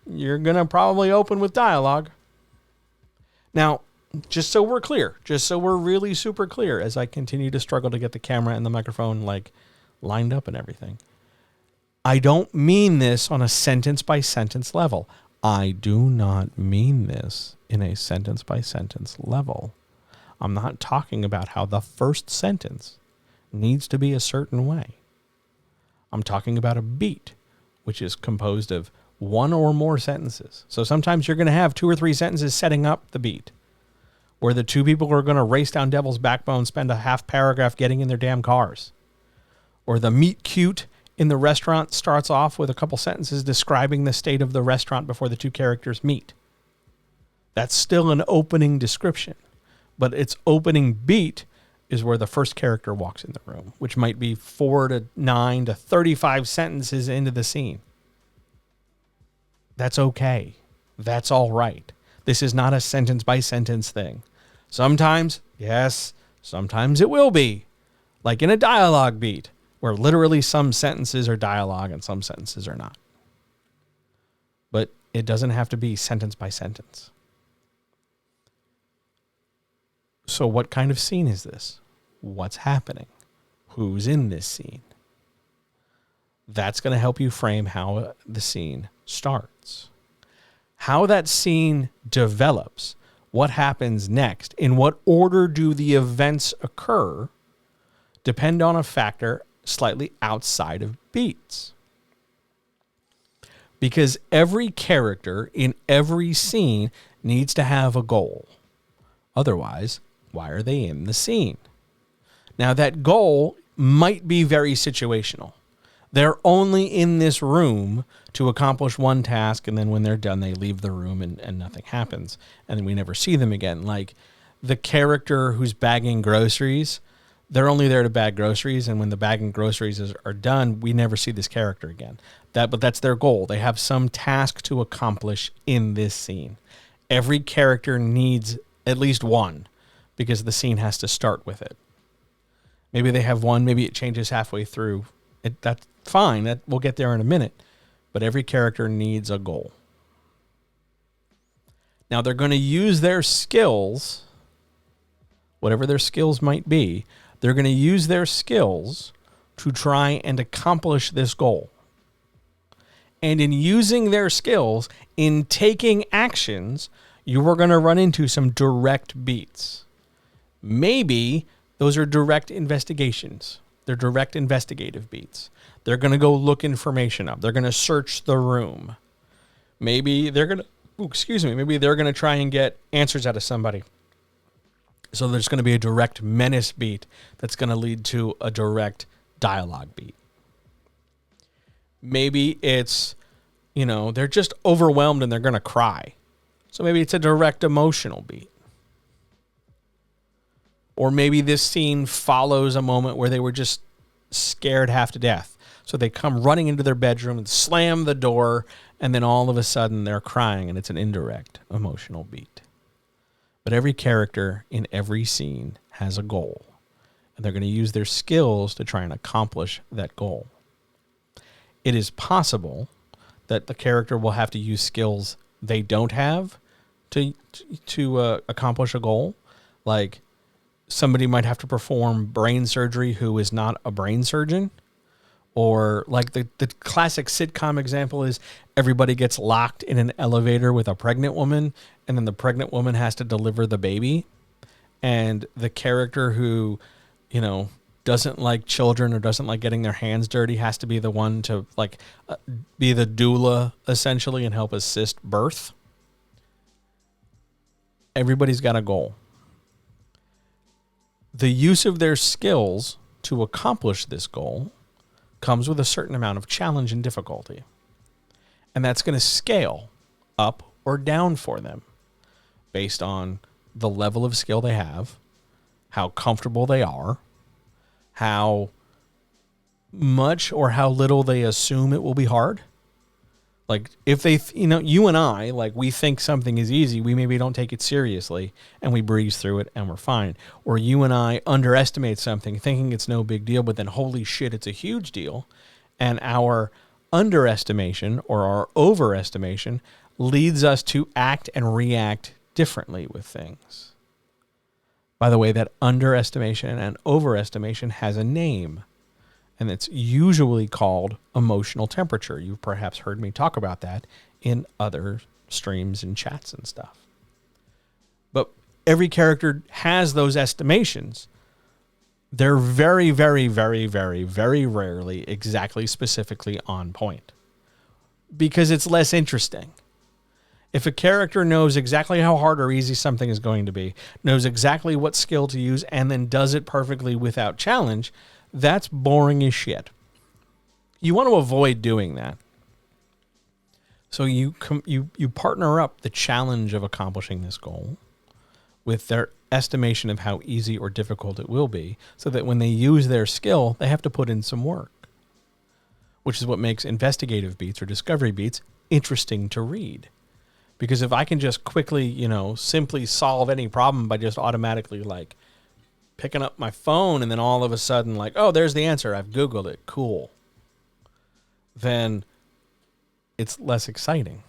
You're going to probably open with dialogue. Now, just so we're clear, just so we're really super clear, as I continue to struggle to get the camera and the microphone lined up and everything, I don't mean this on a sentence by sentence level. I do not mean this in a sentence by sentence level. I'm not talking about how the first sentence needs to be a certain way. I'm talking about a beat, which is composed of 1 or more sentences. So sometimes you're going to have 2 or 3 sentences setting up the beat, where the 2 people are going to race down Devil's Backbone, spend a half paragraph getting in their damn cars. Or the meet cute in the restaurant starts off with a couple sentences describing the state of the restaurant before the 2 characters meet. That's still an opening description, but its opening beat is where the first character walks in the room, which might be 4 to 9 to 35 sentences into the scene. That's okay. That's all right. This is not a sentence by sentence thing. Sometimes, yes, sometimes it will be, like in a dialogue beat, where literally some sentences are dialogue and some sentences are not. But it doesn't have to be sentence by sentence. So what kind of scene is this? What's happening? Who's in this scene? That's going to help you frame how the scene starts. How that scene develops what happens next, in what order do the events occur, depend on a factor slightly outside of beats. Because every character in every scene needs to have a goal. Otherwise, why are they in the scene? Now, that goal might be very situational. They're only in this room to accomplish one task, and then when they're done, they leave the room and nothing happens, and then we never see them again. Like the character who's bagging groceries, they're only there to bag groceries, and when the bagging groceries are done, we never see this character again. But that's their goal. They have some task to accomplish in this scene. Every character needs at least one, because the scene has to start with it. Maybe they have one, maybe it changes halfway through. That's fine, we'll get there in a minute. But every character needs a goal. Now they're going to use their skills, whatever their skills might be, they're going to use their skills to try and accomplish this goal. And in using their skills, in taking actions, you are going to run into some direct beats. Maybe those are direct investigations. They're direct investigative beats. They're going to go look information up. They're going to search the room. Maybe they're going to, maybe they're going to try and get answers out of somebody. So there's going to be a direct menace beat that's going to lead to a direct dialogue beat. Maybe it's, they're just overwhelmed and they're going to cry. So maybe it's a direct emotional beat. Or maybe this scene follows a moment where they were just scared half to death. So they come running into their bedroom and slam the door, and then all of a sudden they're crying, and it's an indirect emotional beat. But every character in every scene has a goal, and they're going to use their skills to try and accomplish that goal. It is possible that the character will have to use skills they don't have to accomplish a goal. Like somebody might have to perform brain surgery who is not a brain surgeon. Or like the classic sitcom example is everybody gets locked in an elevator with a pregnant woman, and then the pregnant woman has to deliver the baby. And the character who, doesn't like children or doesn't like getting their hands dirty has to be the one to be the doula essentially and help assist birth. Everybody's got a goal. The use of their skills to accomplish this goal comes with a certain amount of challenge and difficulty. And that's going to scale up or down for them based on the level of skill they have, how comfortable they are, how much or how little they assume it will be hard. Like if they, you and I, we think something is easy, we maybe don't take it seriously and we breeze through it and we're fine. Or you and I underestimate something thinking it's no big deal, but then holy shit, it's a huge deal. And our underestimation or our overestimation leads us to act and react differently with things. By the way, that underestimation and overestimation has a name. And it's usually called emotional temperature. You've perhaps heard me talk about that in other streams and chats and stuff. But every character has those estimations. They're very, very, very, very, very rarely exactly specifically on point. Because it's less interesting. If a character knows exactly how hard or easy something is going to be, knows exactly what skill to use, and then does it perfectly without challenge, that's boring as shit. You want to avoid doing that. So you partner up the challenge of accomplishing this goal with their estimation of how easy or difficult it will be, so that when they use their skill, they have to put in some work. Which is what makes investigative beats or discovery beats interesting to read. Because if I can just quickly, simply solve any problem by just automatically picking up my phone and then all of a sudden oh, there's the answer. I've Googled it. Cool. Then it's less exciting.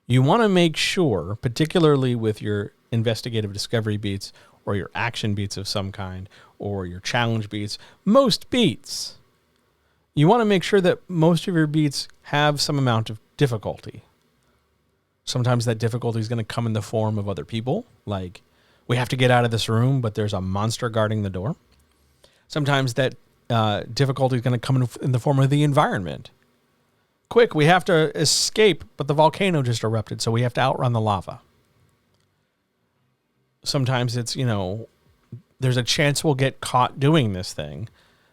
You want to make sure, particularly with your investigative discovery beats or your action beats of some kind or your challenge beats, most beats, you want to make sure that most of your beats have some amount of difficulty. Sometimes that difficulty is going to come in the form of other people, like we have to get out of this room, but there's a monster guarding the door. Sometimes that difficulty is going to come in the form of the environment. Quick, we have to escape, but the volcano just erupted, so we have to outrun the lava. Sometimes it's, there's a chance we'll get caught doing this thing.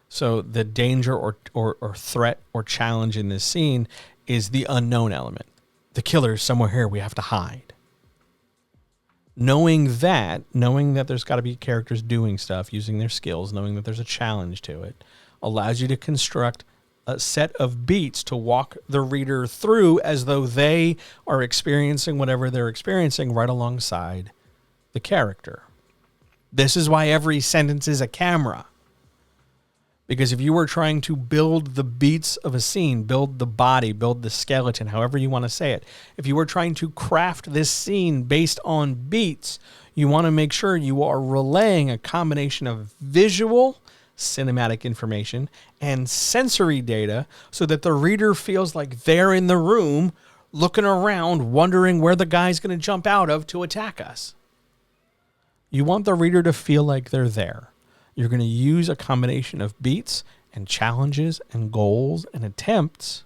So the danger or threat or challenge in this scene is the unknown element. The killer's somewhere here, we have to hide. Knowing that there's got to be characters doing stuff, using their skills, knowing that there's a challenge to it, allows you to construct a set of beats to walk the reader through as though they are experiencing whatever they're experiencing right alongside the character. This is why every sentence is a camera. Because if you were trying to build the beats of a scene, build the body, build the skeleton, however you want to say it, if you were trying to craft this scene based on beats, you want to make sure you are relaying a combination of visual, cinematic information, and sensory data so that the reader feels like they're in the room, looking around, wondering where the guy's going to jump out of to attack us. You want the reader to feel like they're there. You're going to use a combination of beats and challenges and goals and attempts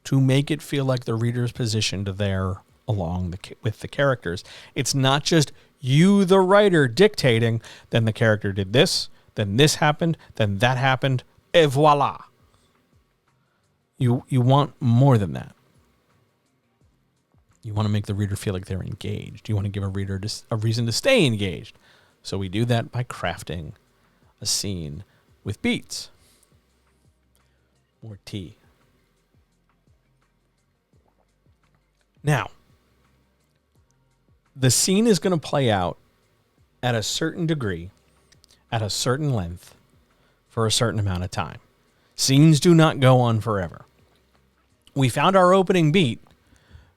to make it feel like the reader's positioned there along with the characters. It's not just you, the writer, dictating, then the character did this, then this happened, then that happened, et voila. You want more than that. You want to make the reader feel like they're engaged. You want to give a reader a reason to stay engaged. So we do that by crafting a scene with beats. More tea. Now, the scene is going to play out at a certain degree, at a certain length, for a certain amount of time. Scenes do not go on forever. We found our opening beat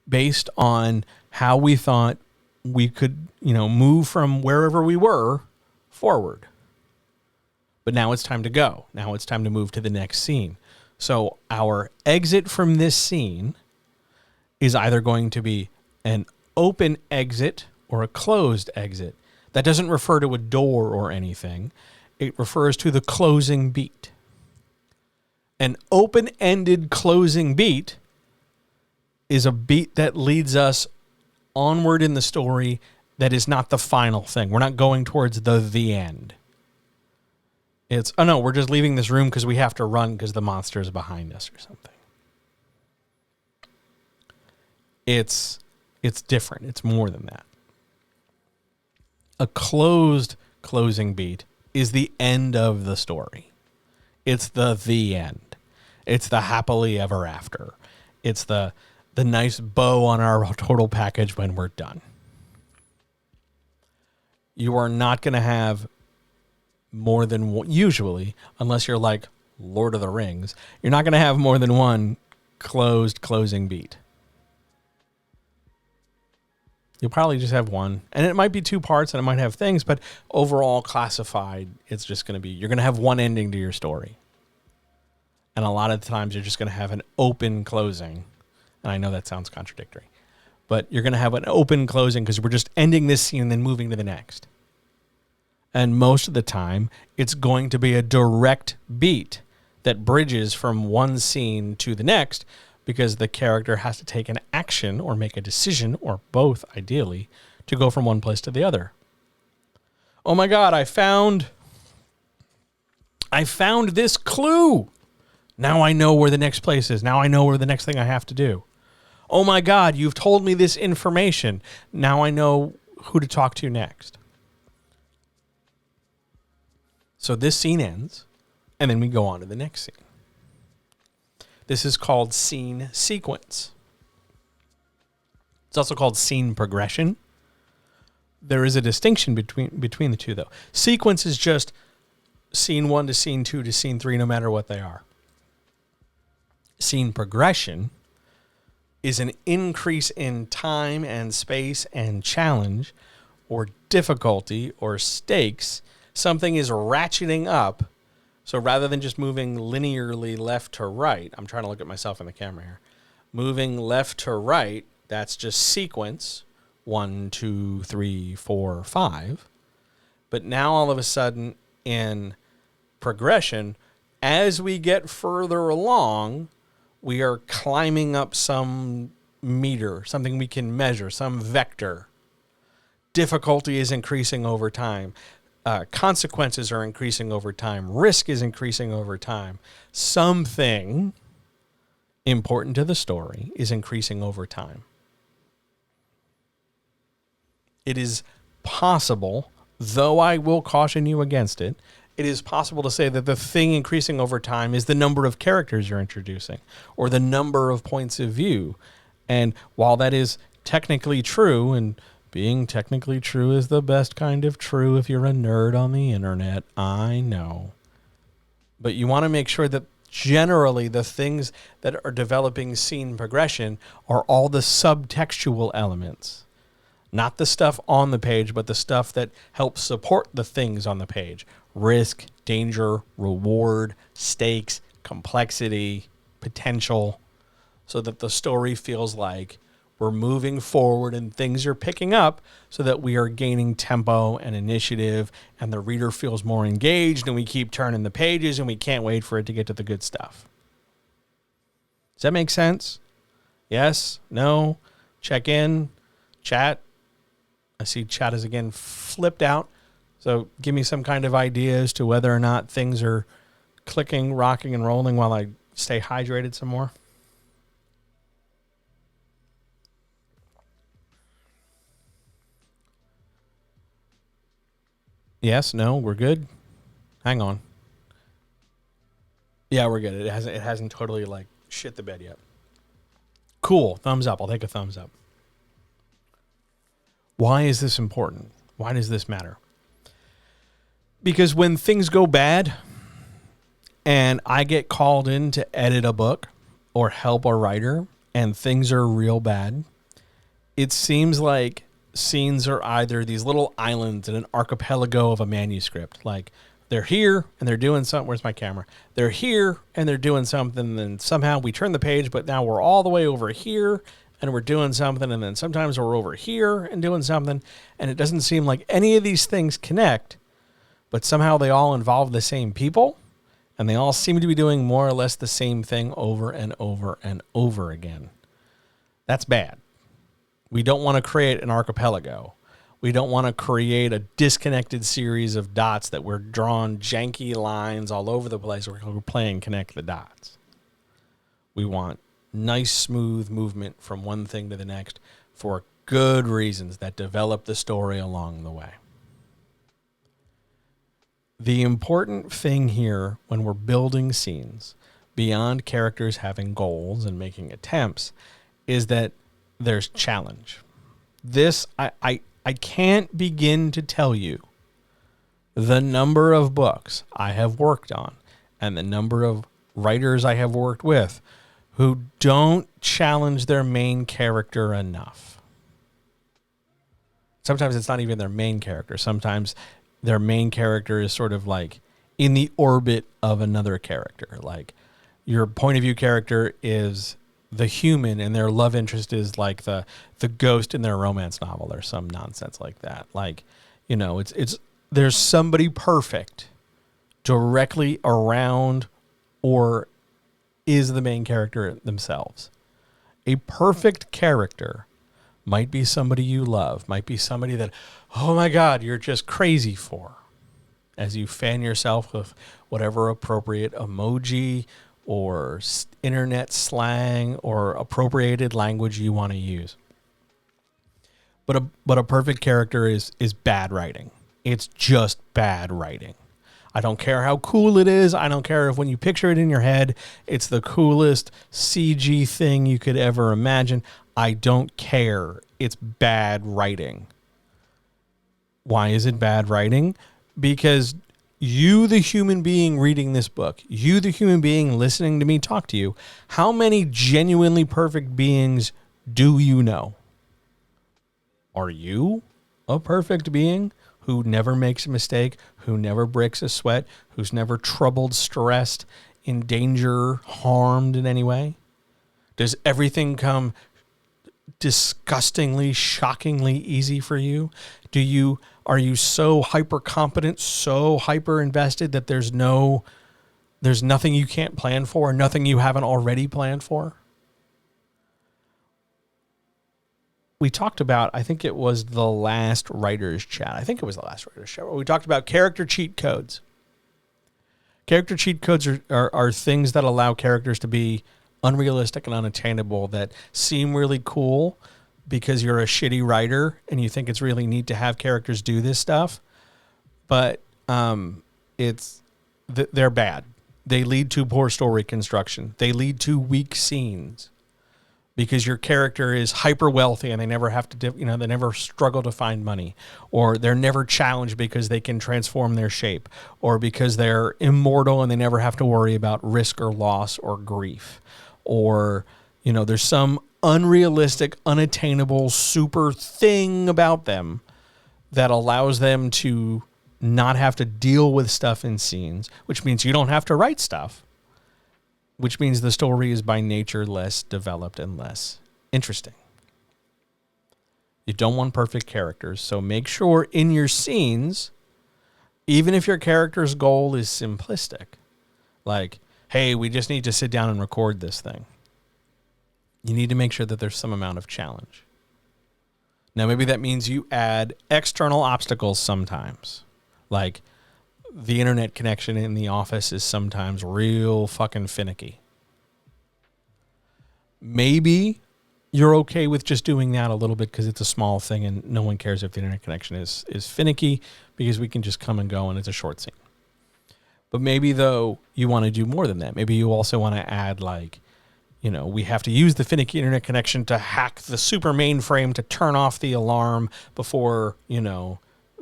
based on how we thought we could, move from wherever we were forward. But now it's time to go. Now it's time to move to the next scene. So our exit from this scene is either going to be an open exit or a closed exit. That doesn't refer to a door or anything. It refers to the closing beat. An open-ended closing beat is a beat that leads us onward in the story that is not the final thing. We're not going towards the end. It's, oh no, we're just leaving this room because we have to run because the monster is behind us or something. It's different. It's more than that. A closed closing beat is the end of the story. It's the end. It's the happily ever after. It's the nice bow on our total package when we're done. You are not going to have more than one, usually, unless you're like Lord of the Rings, you're not going to have more than one closing beat. You'll probably just have one, and it might be two parts and it might have things, but overall classified, it's just going to be, you're going to have one ending to your story. And a lot of the times you're just going to have an open closing. And I know that sounds contradictory, but you're going to have an open closing because we're just ending this scene and then moving to the next. And most of the time, it's going to be a direct beat that bridges from one scene to the next because the character has to take an action or make a decision, or both ideally, to go from one place to the other. Oh my God, I found this clue. Now I know where the next place is. Now I know where the next thing I have to do. Oh my God, you've told me this information. Now I know who to talk to next. So this scene ends, and then we go on to the next scene. This is called scene sequence. It's also called scene progression. There is a distinction between the two, though. Sequence is just scene 1 to scene 2 to scene 3, no matter what they are. Scene progression is an increase in time and space and challenge or difficulty or stakes. Something is ratcheting up. So rather than just moving linearly left to right, I'm trying to look at myself in the camera here, moving left to right, That's just sequence, 1, 2, 3, 4, 5. But now all of a sudden in progression, as we get further along, we are climbing up some meter, something we can measure, some vector. Difficulty is increasing over time. Consequences are increasing over time. Risk is increasing over time. Something important to the story is increasing over time. It is possible, though I will caution you against it, it is possible to say that the thing increasing over time is the number of characters you're introducing or the number of points of view. And while that is technically true, and being technically true is the best kind of true if you're a nerd on the internet, I know. But you want to make sure that generally the things that are developing scene progression are all the subtextual elements. Not the stuff on the page, but the stuff that helps support the things on the page. Risk, danger, reward, stakes, complexity, potential, so that the story feels like we're moving forward and things are picking up so that we are gaining tempo and initiative and the reader feels more engaged and we keep turning the pages and we can't wait for it to get to the good stuff. Does that make sense? Yes? No? Check in? Chat? I see chat is again flipped out. So give me some kind of idea as to whether or not things are clicking, rocking, and rolling while I stay hydrated some more. Yes, no, we're good. Hang on. Yeah, we're good. It hasn't totally like shit the bed yet. Cool. Thumbs up. I'll take a thumbs up. Why is this important? Why does this matter? Because when things go bad and I get called in to edit a book or help a writer and things are real bad, it seems like scenes are either these little islands in an archipelago of a manuscript. Like they're here and they're doing something. Where's my camera? They're here and they're doing something. And somehow we turn the page, but now we're all the way over here and we're doing something. And then sometimes we're over here and doing something. And it doesn't seem like any of these things connect, but somehow they all involve the same people, and they all seem to be doing more or less the same thing over and over and over again. That's bad. We don't want to create an archipelago. We don't want to create a disconnected series of dots that we're drawing janky lines all over the place where we're playing connect the dots. We want nice, smooth movement from one thing to the next for good reasons that develop the story along the way. The important thing here when we're building scenes, beyond characters having goals and making attempts, is that there's challenge. This, I can't begin to tell you the number of books I have worked on and the number of writers I have worked with who don't challenge their main character enough. Sometimes it's not even their main character. Sometimes their main character is sort of like in the orbit of another character. Like your point of view character is the human and their love interest is like the ghost in their romance novel or some nonsense like that. Like, you know, it's there's somebody perfect directly around or is the main character themselves. A perfect character might be somebody you love, might be somebody that, oh my God, you're just crazy for, as you fan yourself with whatever appropriate emoji or internet slang or appropriated language you want to use. But a perfect character is bad writing. It's just bad writing. I don't care how cool it is. I don't care if when you picture it in your head, it's the coolest CG thing you could ever imagine. I don't care. It's bad writing. Why is it bad writing? Because you, the human being reading this book, you, the human being listening to me talk to you, how many genuinely perfect beings do you know? Are you a perfect being who never makes a mistake, who never breaks a sweat, who's never troubled, stressed, in danger, harmed in any way? Does everything come disgustingly, shockingly easy for you? Are you so hyper competent, so hyper invested that there's nothing you can't plan for, nothing you haven't already planned for? We talked about, I think it was the last writer's chat. Where we talked about character cheat codes. Character cheat codes are things that allow characters to be unrealistic and unattainable, that seem really cool because you're a shitty writer and you think it's really neat to have characters do this stuff, but they're bad. They lead to poor story construction. They lead to weak scenes because your character is hyper wealthy and they never have to, they never struggle to find money, or they're never challenged because they can transform their shape, or because they're immortal and they never have to worry about risk or loss or grief, or, there's some unrealistic, unattainable, super thing about them that allows them to not have to deal with stuff in scenes, which means you don't have to write stuff, which means the story is by nature less developed and less interesting. You don't want perfect characters, so make sure in your scenes, even if your character's goal is simplistic, like, hey, we just need to sit down and record this thing, you need to make sure that there's some amount of challenge. Now, maybe that means you add external obstacles sometimes, like the internet connection in the office is sometimes real fucking finicky. Maybe you're okay with just doing that a little bit because it's a small thing and no one cares if the internet connection is finicky, because we can just come and go and it's a short scene. But maybe, though, you want to do more than that. Maybe you also want to add, like, we have to use the finicky internet connection to hack the super mainframe to turn off the alarm before,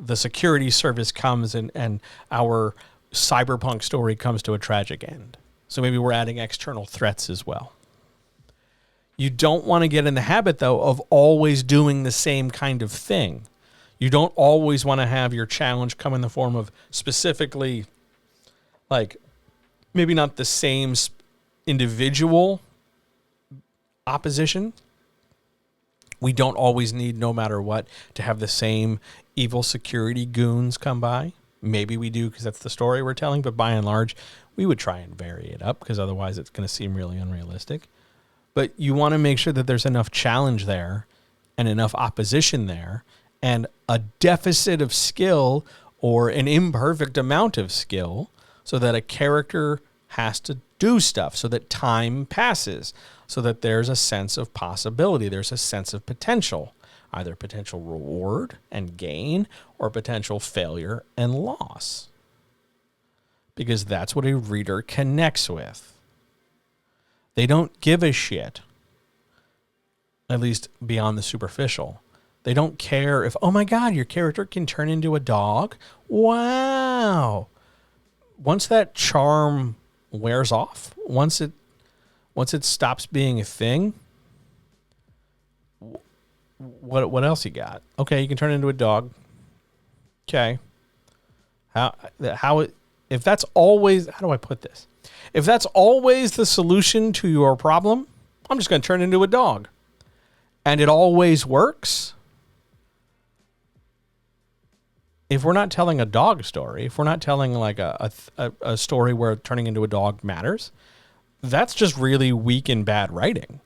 the security service comes and our cyberpunk story comes to a tragic end. So maybe we're adding external threats as well. You don't want to get in the habit, though, of always doing the same kind of thing. You don't always want to have your challenge come in the form of specifically, like, maybe not the same individual opposition. We don't always need, no matter what, to have the same evil security goons come by. Maybe we do because that's the story we're telling, but by and large, we would try and vary it up because otherwise it's going to seem really unrealistic. But you want to make sure that there's enough challenge there and enough opposition there and a deficit of skill or an imperfect amount of skill so that a character has to do stuff, so that time passes, so that there's a sense of possibility, there's a sense of potential, either potential reward and gain or potential failure and loss. Because that's what a reader connects with. They don't give a shit, at least beyond the superficial. They don't care if, oh my God, your character can turn into a dog. Wow. Once that charm wears off, once it stops being a thing, what else you got? Okay, you can turn into a dog. Okay. If that's always, how do I put this? If that's always the solution to your problem, I'm just going to turn into a dog. And it always works. If we're not telling a dog story, if we're not telling like a story where turning into a dog matters, that's just really weak and bad writing.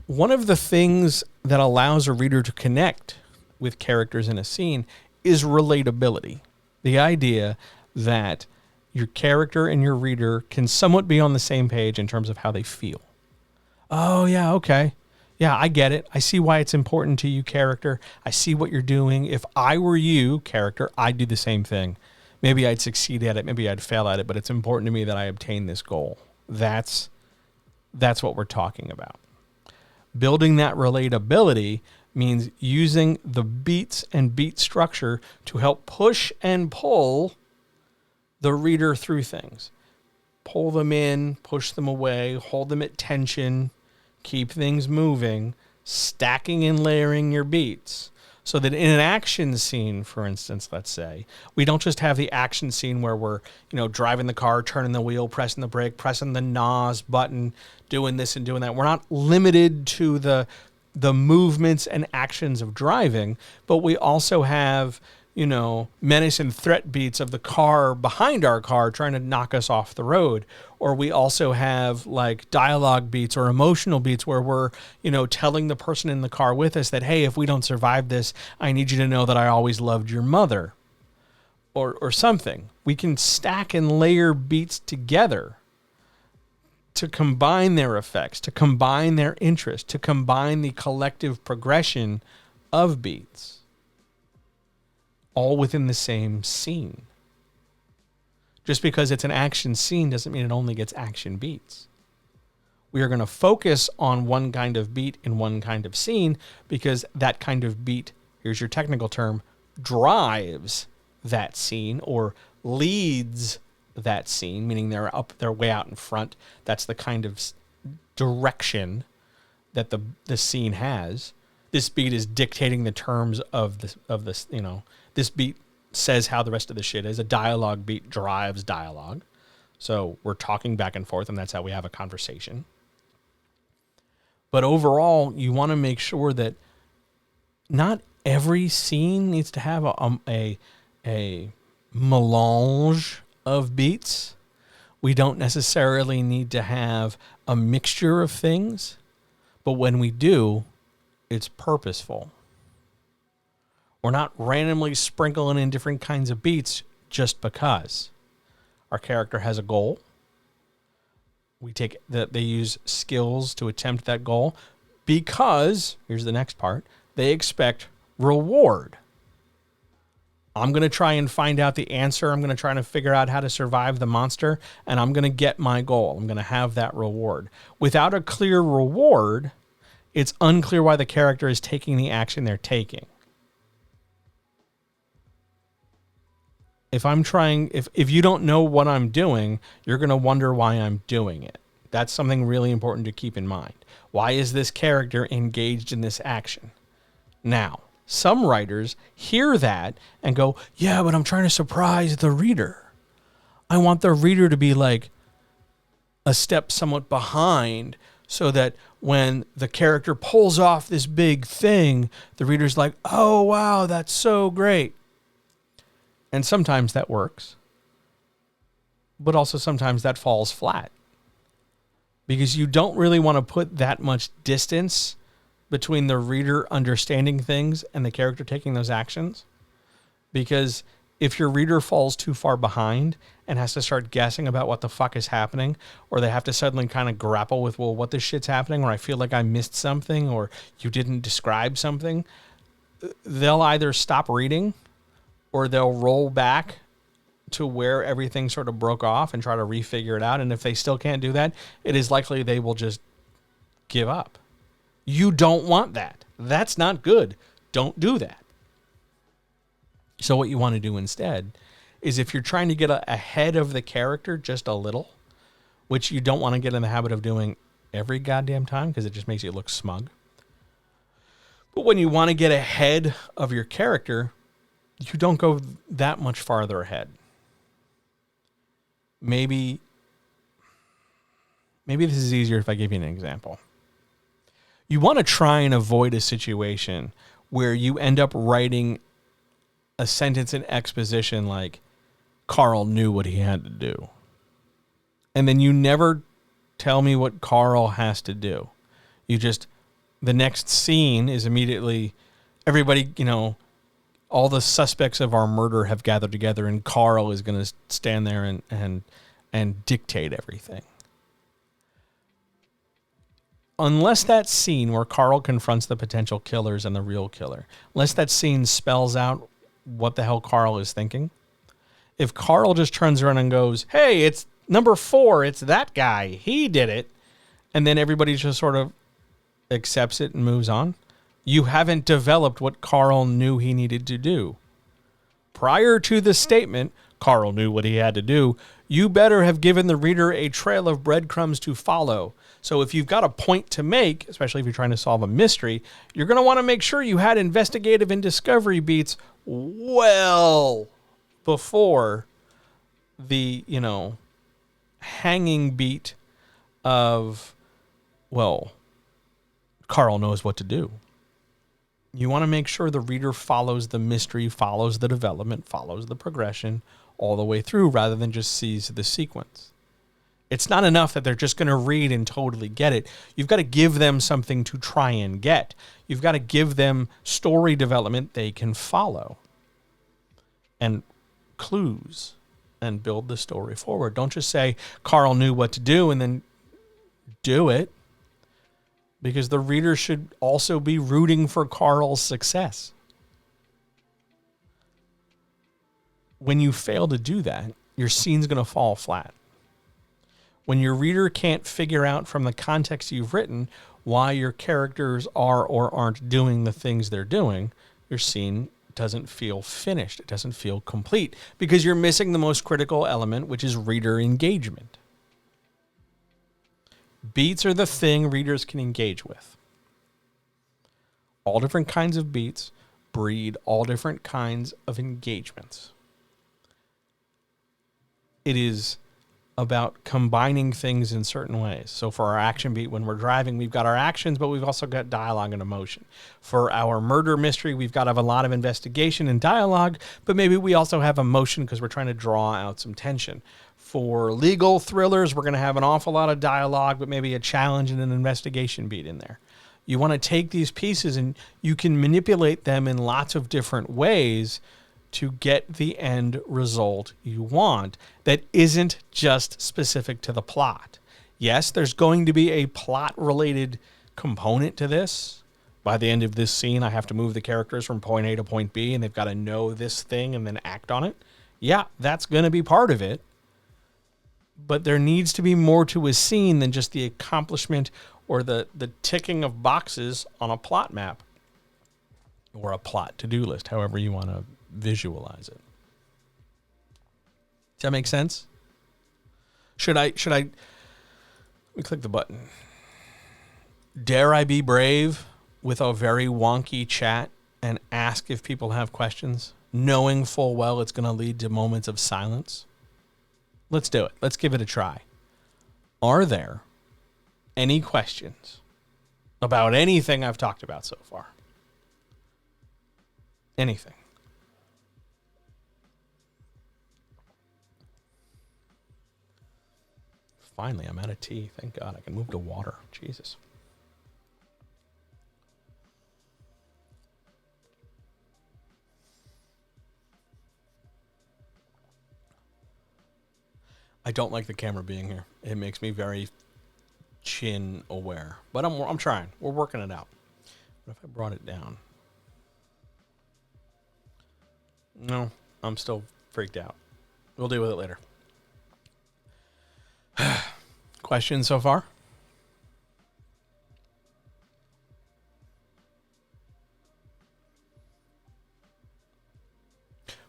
One of the things that allows a reader to connect with characters in a scene is relatability. The idea that your character and your reader can somewhat be on the same page in terms of how they feel. Oh, yeah, okay. Yeah, I get it. I see why it's important to you, character. I see what you're doing. If I were you, character, I'd do the same thing. Maybe I'd succeed at it. Maybe I'd fail at it, but it's important to me that I obtain this goal. That's what we're talking about. Building that relatability means using the beats and beat structure to help push and pull the reader through things. Pull them in, push them away, hold them at tension, keep things moving, stacking and layering your beats So that in an action scene, for instance, let's say, we don't just have the action scene where we're, driving the car, turning the wheel, pressing the brake, pressing the NOS button, doing this and doing that. We're not limited to the movements and actions of driving, but we also have, menace and threat beats of the car behind our car trying to knock us off the road. Or we also have like dialogue beats or emotional beats where we're, telling the person in the car with us that, hey, if we don't survive this, I need you to know that I always loved your mother, or something. We can stack and layer beats together to combine their effects, to combine their interest, to combine the collective progression of beats, all within the same scene. Just because it's an action scene doesn't mean it only gets action beats. We are going to focus on one kind of beat in one kind of scene because that kind of beat, here's your technical term, drives that scene or leads that scene, meaning they're way out in front. That's the kind of direction that the scene has. This beat is dictating the terms of this, this beat says how the rest of the shit is. A dialogue beat drives dialogue. So we're talking back and forth, and that's how we have a conversation. But overall, you want to make sure that not every scene needs to have a melange of beats. We don't necessarily need to have a mixture of things, but when we do, it's purposeful. We're not randomly sprinkling in different kinds of beats just because. Our character has a goal. They use skills to attempt that goal because, here's the next part, they expect reward. I'm going to try and find out the answer. I'm going to try to figure out how to survive the monster, and I'm going to get my goal. I'm going to have that reward. Without a clear reward, it's unclear why the character is taking the action they're taking. If you don't know what I'm doing, you're going to wonder why I'm doing it. That's something really important to keep in mind. Why is this character engaged in this action? Now, some writers hear that and go, yeah, but I'm trying to surprise the reader. I want the reader to be like a step somewhat behind so that when the character pulls off this big thing, the reader's like, oh, wow, that's so great. And sometimes that works, but also sometimes that falls flat because you don't really want to put that much distance between the reader understanding things and the character taking those actions. Because if your reader falls too far behind and has to start guessing about what the fuck is happening, or they have to suddenly kind of grapple with, well, what this shit's happening, or I feel like I missed something, or you didn't describe something, they'll either stop reading or they'll roll back to where everything sort of broke off and try to refigure it out. And if they still can't do that, it is likely they will just give up. You don't want that. That's not good. Don't do that. So what you want to do instead is if you're trying to get ahead of the character just a little, which you don't want to get in the habit of doing every goddamn time because it just makes you look smug. But when you want to get ahead of your character, you don't go that much farther ahead. Maybe this is easier if I give you an example. You want to try and avoid a situation where you end up writing a sentence in exposition like, Carl knew what he had to do. And then you never tell me what Carl has to do. The next scene is immediately everybody, all the suspects of our murder have gathered together and Carl is going to stand there and dictate everything. Unless that scene where Carl confronts the potential killers and the real killer, unless that scene spells out what the hell Carl is thinking, if Carl just turns around and goes, hey, it's number 4, it's that guy, he did it, and then everybody just sort of accepts it and moves on, you haven't developed what Carl knew he needed to do. Prior to the statement, Carl knew what he had to do, You better have given the reader a trail of breadcrumbs to follow. So if you've got a point to make, especially if you're trying to solve a mystery, you're going to want to make sure you had investigative and discovery beats well before the, hanging beat of, well, Carl knows what to do. You want to make sure the reader follows the mystery, follows the development, follows the progression all the way through rather than just sees the sequence. It's not enough that they're just going to read and totally get it. You've got to give them something to try and get. You've got to give them story development they can follow and clues and build the story forward. Don't just say Carl knew what to do and then do it, because the reader should also be rooting for Carl's success. When you fail to do that, your scene's going to fall flat. When your reader can't figure out from the context you've written why your characters are or aren't doing the things they're doing, your scene doesn't feel finished. It doesn't feel complete because you're missing the most critical element, which is reader engagement. Beats are the thing readers can engage with. All different kinds of beats breed all different kinds of engagements. It is about combining things in certain ways. So for our action beat, when we're driving, we've got our actions, but we've also got dialogue and emotion. For our murder mystery, we've got to have a lot of investigation and dialogue, but maybe we also have emotion because we're trying to draw out some tension. For legal thrillers, we're going to have an awful lot of dialogue, but maybe a challenge and an investigation beat in there. You want to take these pieces and you can manipulate them in lots of different ways to get the end result you want that isn't just specific to the plot. Yes, there's going to be a plot-related component to this. By the end of this scene, I have to move the characters from point A to point B, and they've got to know this thing and then act on it. Yeah, that's going to be part of it. But there needs to be more to a scene than just the accomplishment or the ticking of boxes on a plot map or a plot to-do list, however you want to visualize it. Does that make sense? Should I let me click the button. Dare I be brave with a very wonky chat and ask if people have questions, knowing full well it's going to lead to moments of silence? Let's do it. Let's give it a try. Are there any questions about anything I've talked about so far? Anything? Finally, I'm out of tea. Thank God. I can move to water. Jesus. I don't like the camera being here. It makes me very chin aware. But I'm trying. We're working it out. What if I brought it down? No, I'm still freaked out. We'll deal with it later. Questions so far?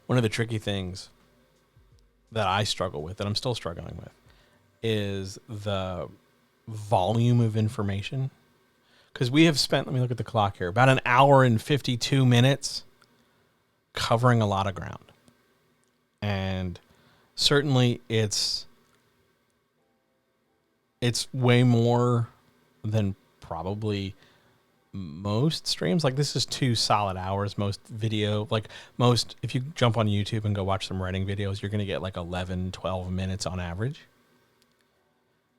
One of the tricky things that I struggle with, that I'm still struggling with, is the volume of information. Because we have spent, let me look at the clock here, about an hour and 52 minutes covering a lot of ground. And certainly it's way more than probably most streams. Like, this is 2 solid hours. Most video, like most, if you jump on YouTube and go watch some writing videos, you're going to get like 11, 12 minutes on average.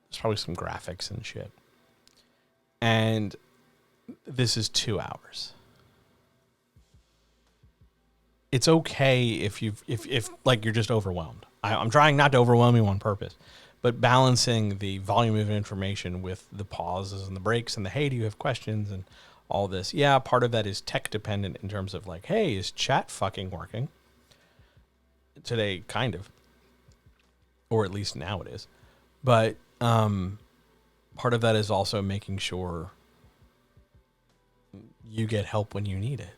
There's probably some graphics and shit. And this is 2 hours. It's okay if like you're just overwhelmed. I'm trying not to overwhelm you on purpose, but balancing the volume of information with the pauses and the breaks and the, hey, do you have questions and all this. Yeah, part of that is tech dependent in terms of like, hey, is chat fucking working? Today, kind of. Or at least now it is. But part of that is also making sure you get help when you need it.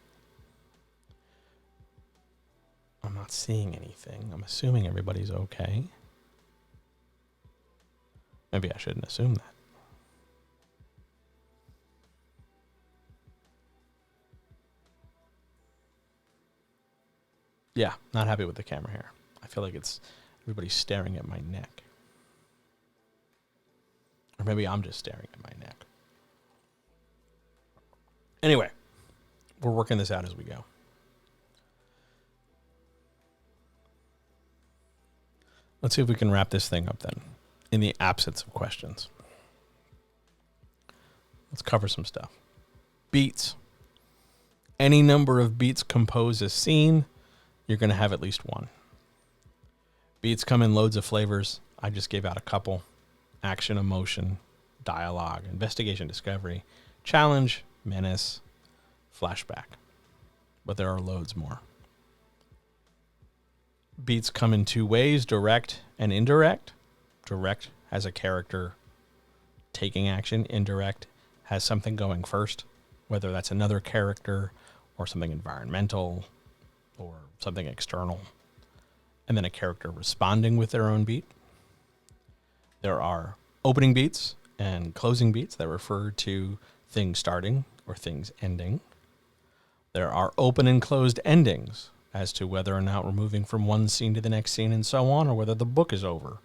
I'm not seeing anything. I'm assuming everybody's okay. Maybe I shouldn't assume that. Yeah, not happy with the camera here. I feel like everybody's staring at my neck. Or maybe I'm just staring at my neck. Anyway, we're working this out as we go. Let's see if we can wrap this thing up then, in the absence of questions. Let's cover some stuff. Beats. Any number of beats compose a scene. You're going to have at least one. Beats come in loads of flavors. I just gave out a couple. Action, emotion, dialogue, investigation, discovery, challenge, menace, flashback. But there are loads more. Beats come in two ways, direct and indirect. Direct has a character taking action. Indirect has something going first, whether that's another character or something environmental or something external, and then a character responding with their own beat. There are opening beats and closing beats that refer to things starting or things ending. There are open and closed endings as to whether or not we're moving from one scene to the next scene and so on, or whether the book is over.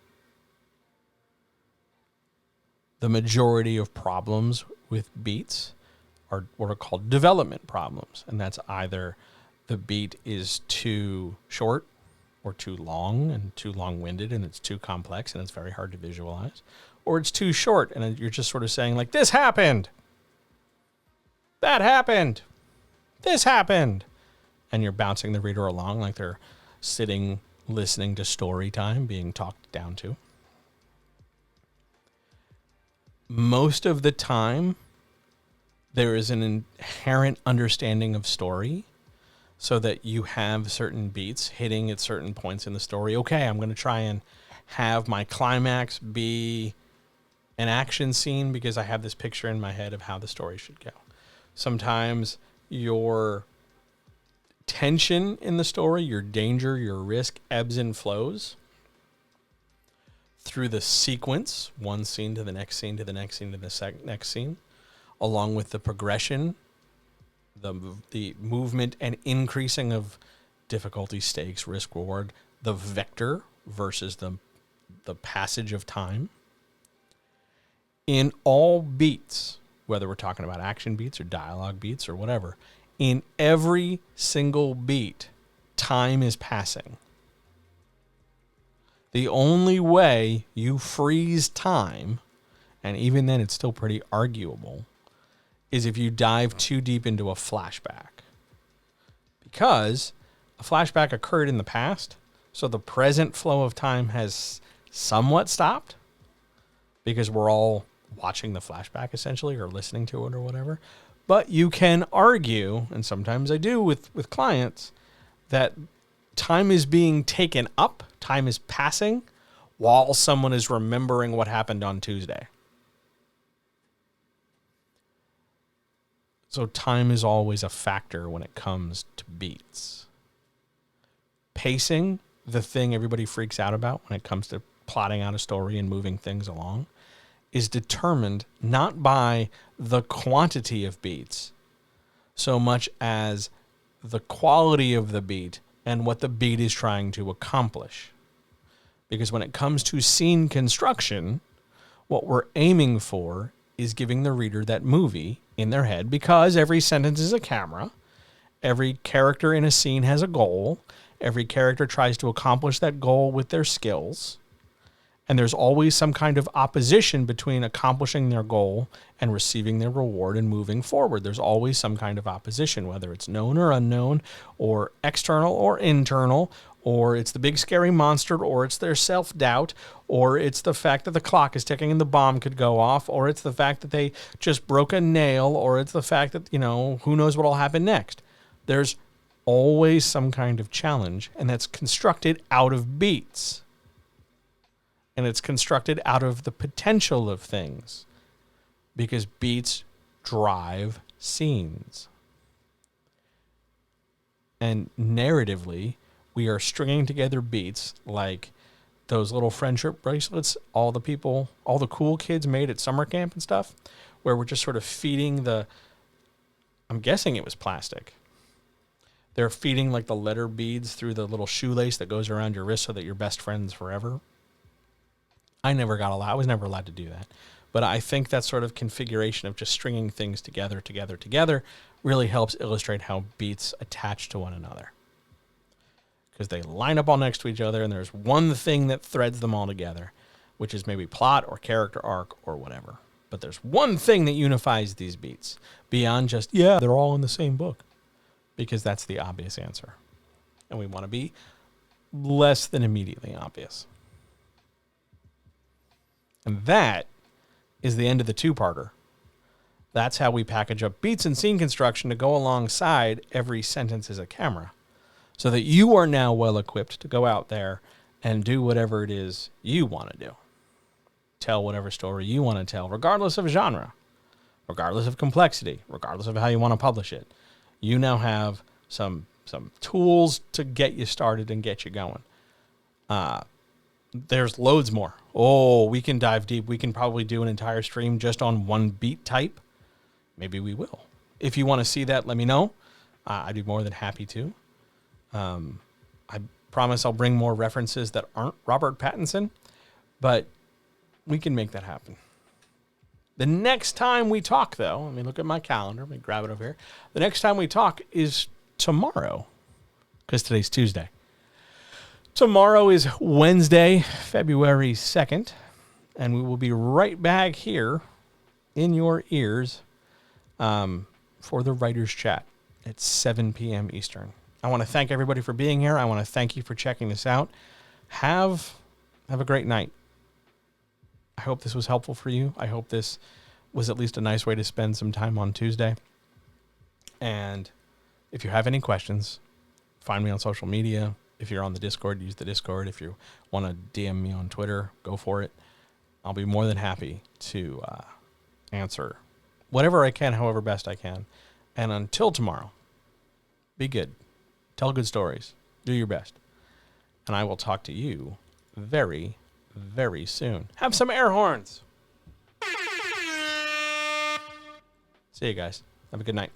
The majority of problems with beats are what are called development problems, and that's either the beat is too short or too long and too long-winded and it's too complex and it's very hard to visualize, or it's too short and you're just sort of saying like, this happened, that happened, this happened, and you're bouncing the reader along like they're sitting listening to story time being talked down to. Most of the time, there is an inherent understanding of story so that you have certain beats hitting at certain points in the story. Okay, I'm going to try and have my climax be an action scene because I have this picture in my head of how the story should go. Sometimes your tension in the story, your danger, your risk ebbs and flows through the sequence, one scene to the next scene to the next scene to the next scene, along with the progression, the movement and increasing of difficulty, stakes, risk, reward, the vector versus the passage of time. In all beats, whether we're talking about action beats or dialogue beats or whatever, in every single beat, time is passing. The only way you freeze time, and even then it's still pretty arguable, is if you dive too deep into a flashback. Because a flashback occurred in the past, so the present flow of time has somewhat stopped, because we're all watching the flashback essentially, or listening to it or whatever. But you can argue, and sometimes I do with clients, that time is being taken up, time is passing, while someone is remembering what happened on Tuesday. So time is always a factor when it comes to beats. Pacing, the thing everybody freaks out about when it comes to plotting out a story and moving things along, is determined not by the quantity of beats so much as the quality of the beat and what the beat is trying to accomplish. Because when it comes to scene construction, what we're aiming for is giving the reader that movie in their head, because every sentence is a camera, every character in a scene has a goal, every character tries to accomplish that goal with their skills, and there's always some kind of opposition between accomplishing their goal and receiving their reward and moving forward. There's always some kind of opposition, whether it's known or unknown, or external or internal, or it's the big scary monster, or it's their self-doubt, or it's the fact that the clock is ticking and the bomb could go off, or it's the fact that they just broke a nail, or it's the fact that, who knows what will happen next. There's always some kind of challenge, and that's constructed out of beats. And it's constructed out of the potential of things, because beats drive scenes. And narratively, we are stringing together beats like those little friendship bracelets all the cool kids made at summer camp and stuff, where we're just sort of feeding I'm guessing it was plastic. They're feeding like the letter beads through the little shoelace that goes around your wrist so that you're best friends forever. I was never allowed to do that. But I think that sort of configuration of just stringing things together really helps illustrate how beats attach to one another. Because they line up all next to each other, and there's one thing that threads them all together, which is maybe plot or character arc or whatever. But there's one thing that unifies these beats beyond just, they're all in the same book. Because that's the obvious answer. And we want to be less than immediately obvious. And that is the end of the two-parter. That's how we package up beats and scene construction to go alongside every sentence as a camera. So that you are now well equipped to go out there and do whatever it is you want to do. Tell whatever story you want to tell, regardless of genre, regardless of complexity, regardless of how you want to publish it. You now have some tools to get you started and get you going. There's loads more. Oh, we can dive deep. We can probably do an entire stream just on one beat type. Maybe we will. If you want to see that, let me know. I'd be more than happy to. I promise I'll bring more references that aren't Robert Pattinson, but we can make that happen. The next time we talk, though, let me look at my calendar. Let me grab it over here. The next time we talk is tomorrow, because today's Tuesday. Tomorrow is Wednesday, February 2nd, and we will be right back here in your ears for the Writer's Chat at 7 p.m. Eastern. I want to thank everybody for being here. I want to thank you for checking this out. Have a great night. I hope this was helpful for you. I hope this was at least a nice way to spend some time on Tuesday. And if you have any questions, find me on social media. If you're on the Discord, use the Discord. If you want to DM me on Twitter, go for it. I'll be more than happy to answer whatever I can, however best I can. And until tomorrow, be good. Tell good stories. Do your best. And I will talk to you very, very soon. Have some air horns. See you guys. Have a good night.